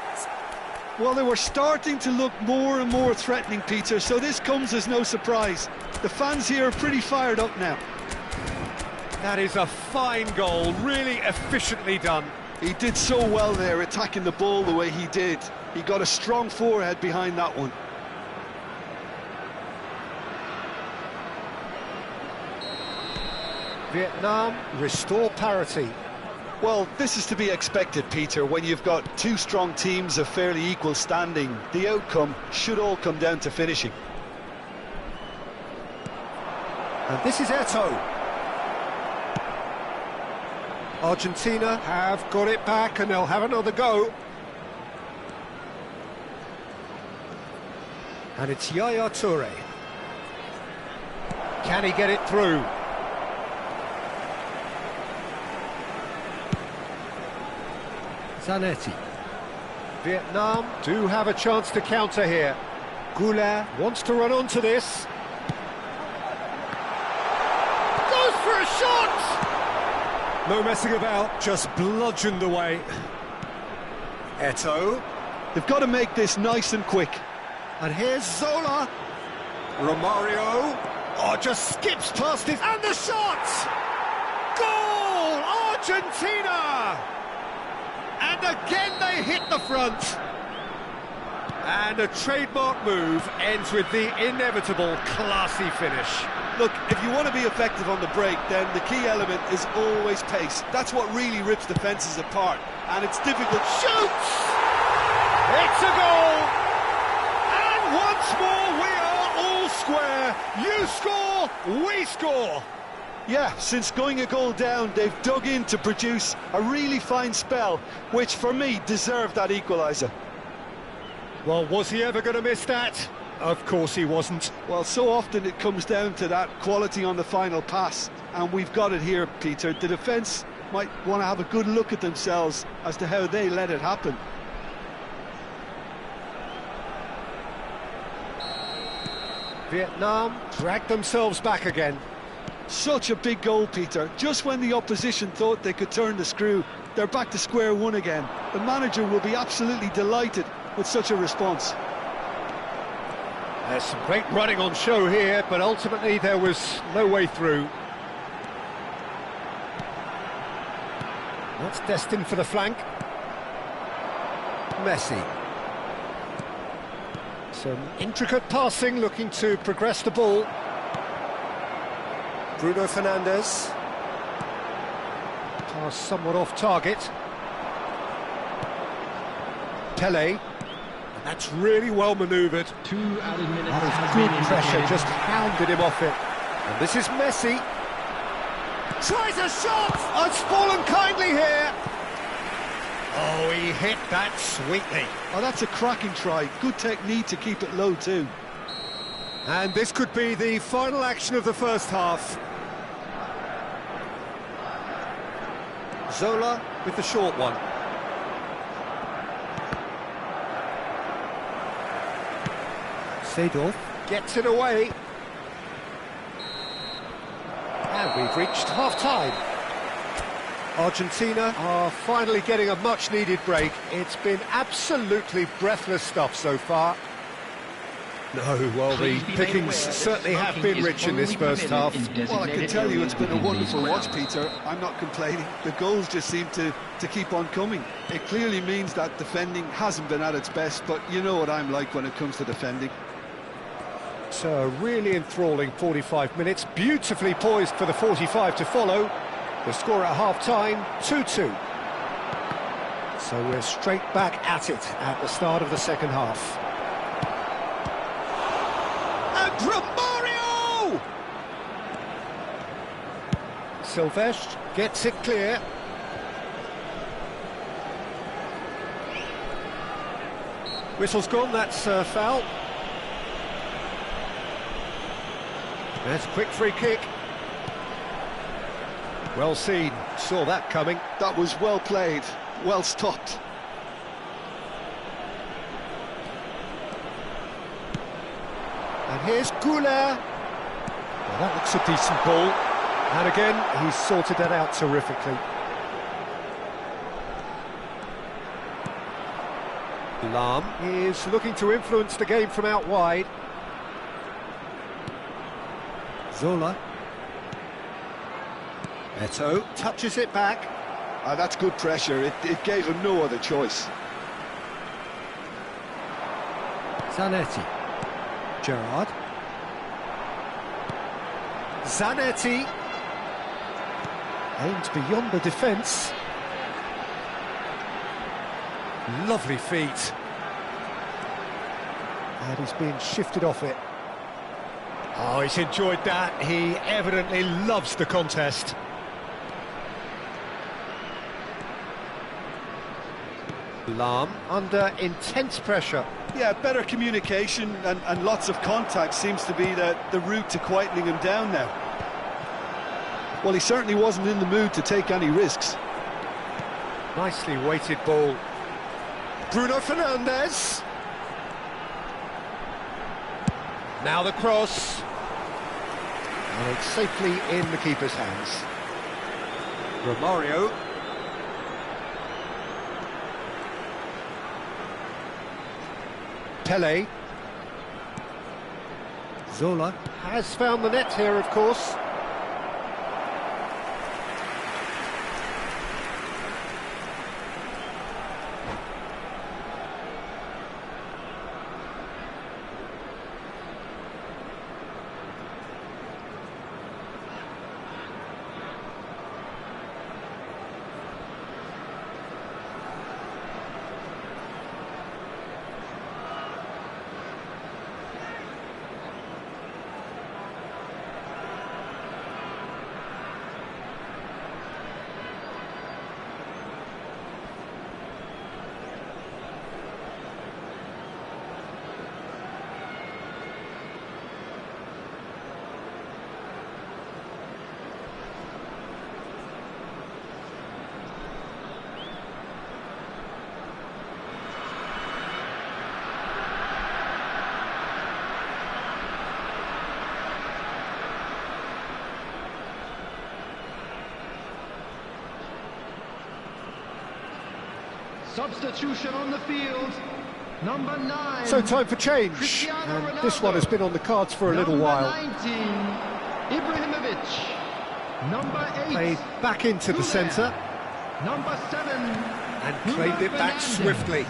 Well, they were starting to look more and more threatening, Peter, so this comes as no surprise. The fans here are pretty fired up now. That is a fine goal, really efficiently done. He did so well there, attacking the ball the way he did. He got a strong forehead behind that one. Vietnam restore parity. Well, this is to be expected, Peter, when you've got two strong teams of fairly equal standing. The outcome should all come down to finishing. And this is Eto'o. Argentina have got it back and they'll have another go. And it's Yaya Toure. Can he get it through? Zanetti. Vietnam do have a chance to counter here. Goulart wants to run onto this. Goes for a shot! No messing about, just bludgeoned away. Eto'o. They've got to make this nice and quick. And here's Zola. Romario. Oh, just skips past it. And the shot! Goal! Argentina! And again they hit the front. And a trademark move ends with the inevitable classy finish. Look, if you want to be effective on the break, then the key element is always pace. That's what really rips defences apart. And it's difficult. Shoots! It's a goal! And once more we are all square. You score, we score. Yeah, since going a goal down, they've dug in to produce a really fine spell, which for me deserved that equaliser. Well, was he ever going to miss that? Of course he wasn't. Well, so often it comes down to that quality on the final pass, and we've got it here, Peter. The defence might want to have a good look at themselves as to how they let it happen. Vietnam dragged themselves back again. Such a big goal, Peter. Just when the opposition thought they could turn the screw, they're back to square one again. The manager will be absolutely delighted with such a response. There's some great running on show here, but ultimately there was no way through. That's destined for the flank. Messi. Some intricate passing, looking to progress the ball. Bruno Fernandes. Pass somewhat off target. Pelé. That's really well manoeuvred. 2 added minutes. That is good pressure, just hounded him off it. And this is Messi. Tries a shot! Oh, it's fallen kindly here. Oh, he hit that sweetly. Oh, that's a cracking try. Good technique to keep it low too. And this could be the final action of the first half. Zola with the short one. Seedorf gets it away. And we've reached half-time. Argentina are finally getting a much-needed break. It's been absolutely breathless stuff so far. No, well, the pickings certainly have been rich in this first half. Well, I can tell you it's been a wonderful watch, Peter. I'm not complaining. The goals just seem to keep on coming. It clearly means that defending hasn't been at its best, but you know what I'm like when it comes to defending. So a really enthralling 45 minutes, beautifully poised for the 45 to follow. The score at half-time, 2-2. So we're straight back at it at the start of the second half. And Romario! Silvestre gets it clear. Whistle's gone, that's a foul. There's a quick free kick. Well seen, saw that coming. That was well played, well stopped. And here's Goulart. Well, that looks a decent ball. And again, he's sorted that out terrifically. Lahm is looking to influence the game from out wide. Zola. Eto'o touches it back. That's good pressure. It gave him no other choice. Zanetti. Gerrard. Zanetti. Aimed beyond the defence. Lovely feet. And he's being shifted off it. Oh, he's enjoyed that. He evidently loves the contest. Lahm under intense pressure. Yeah, better communication and lots of contact seems to be the route to quietening him down now. Well, he certainly wasn't in the mood to take any risks. Nicely weighted ball. Bruno Fernandes. Now the cross. And it's safely in the keeper's hands. Romario. Pele. Zola has found the net here, of course. Substitution on the field, number 9. So time for change, Cristiano and Ronaldo. this one has been on the cards for a little while. Number 19, Ibrahimovic. Number 8, Played back into the Guler. centre Number 7, and Bruno claimed it back Fernandes. swiftly.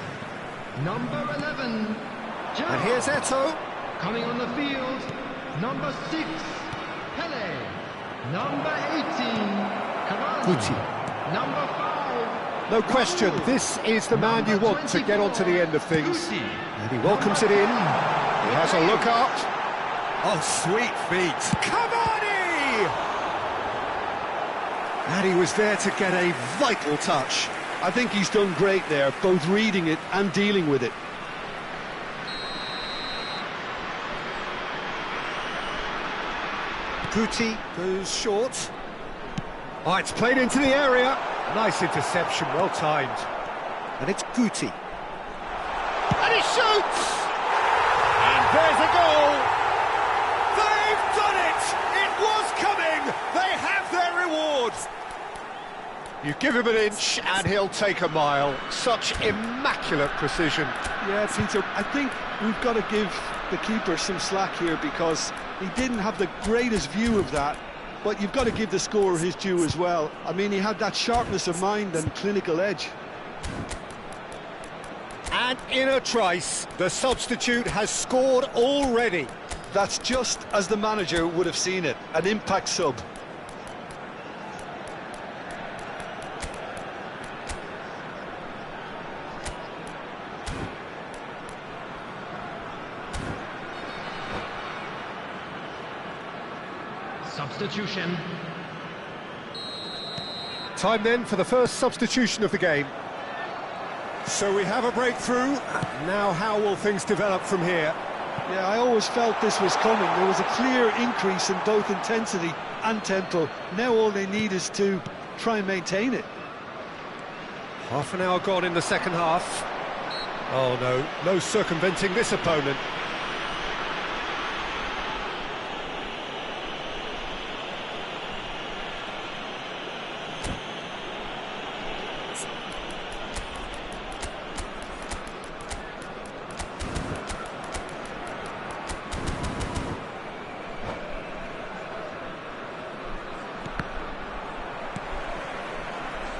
Number 11, Gerrard. And here's Eto'o. Coming on the field, number 6, Pele. Number 18, Cavani. Guti. Number 5, No question, this is the man you want to get onto the end of things. Guti. And he welcomes it in. He has a look up. Oh, sweet feet. Cavani! And he was there to get a vital touch. I think he's done great there, both reading it and dealing with it. Guti goes short. Oh, it's played into the area. Nice interception, well timed. And it's Guti. And he shoots! And there's a goal! They've done it! It was coming! They have their rewards! You give him an inch and he'll take a mile. Such immaculate precision. Yeah, Peter, I think we've got to give the keeper some slack here because he didn't have the greatest view of that. But you've got to give the scorer his due as well. I mean, he had that sharpness of mind and clinical edge. And in a trice, the substitute has scored already. That's just as the manager would have seen it, an impact sub. Substitution. Time then for the first substitution of the game. So we have a breakthrough. Now how will things develop from here? Yeah, I always felt this was coming. There was a clear increase in both intensity and tempo. Now all they need is to try and maintain it. Half an hour gone in the second half. Oh no, no circumventing this opponent.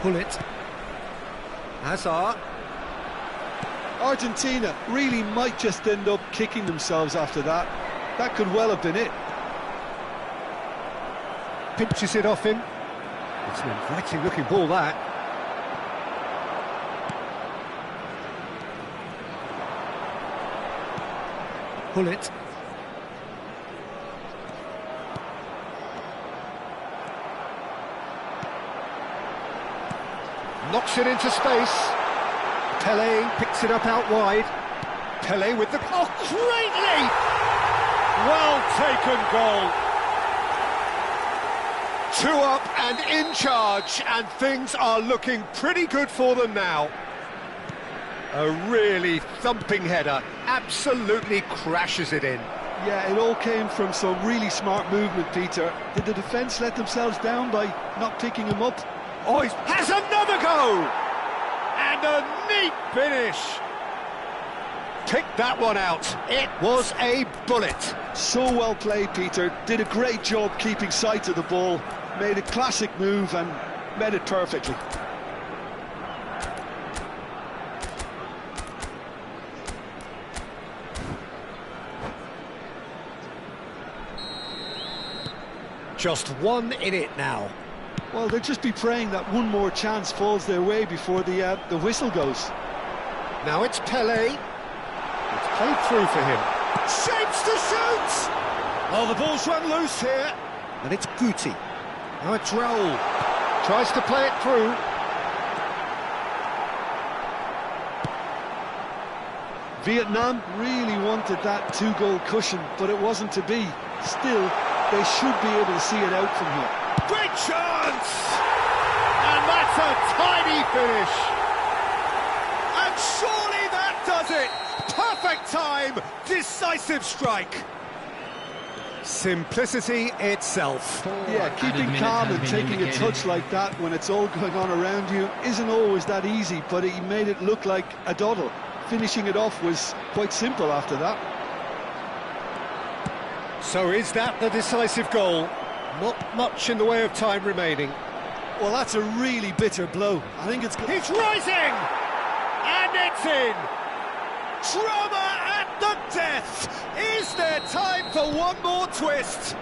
Bullet. Hazard. Argentina really might just end up kicking themselves after that. That could well have been it. Pinches it off him. It's an inviting looking ball, that. Bullet. Knocks it into space. Pele picks it up out wide. Pele with the... Oh, great leap! Well taken goal. 2 up and in charge, and things are looking pretty good for them now. A really thumping header, absolutely crashes it in. Yeah, it all came from some really smart movement, Peter. Did the defence let themselves down by not picking him up? Oh, he has another go! And a neat finish. Picked that one out. It was a bullet. So well played, Peter. Did a great job keeping sight of the ball. Made a classic move and met it perfectly. Just one in it now. Well, they'll just be praying that one more chance falls their way before the whistle goes. Now it's Pele. It's played through for him. Shapes to shoot! Oh, the ball's run loose here. And it's Guti. Now it's Raul. Tries to play it through. Vietnam really wanted that two-goal cushion, but it wasn't to be. Still, they should be able to see it out from here. Great chance! And that's a tiny finish. And surely that does it. Perfect time, decisive strike. Simplicity itself. Yeah, keeping calm and taking a touch like that when it's all going on around you isn't always that easy, but he made it look like a doddle. Finishing it off was quite simple after that. So is that the decisive goal? Not much in the way of time remaining. Well, that's a really bitter blow. I think it's... He's rising! And it's in! Drama at the death! Is there time for one more twist?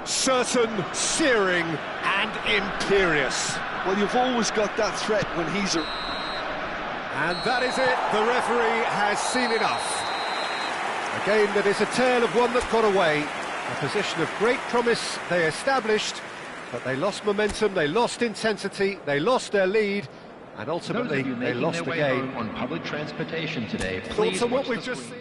Certain, searing and imperious. Well, you've always got that threat when he's... And that is it, the referee has seen enough. A game that is a tale of one that got away. A position of great promise they established, but they lost momentum, they lost intensity, they lost their lead, and ultimately they lost the game. On public transportation today, Thoughts on what we've just seen?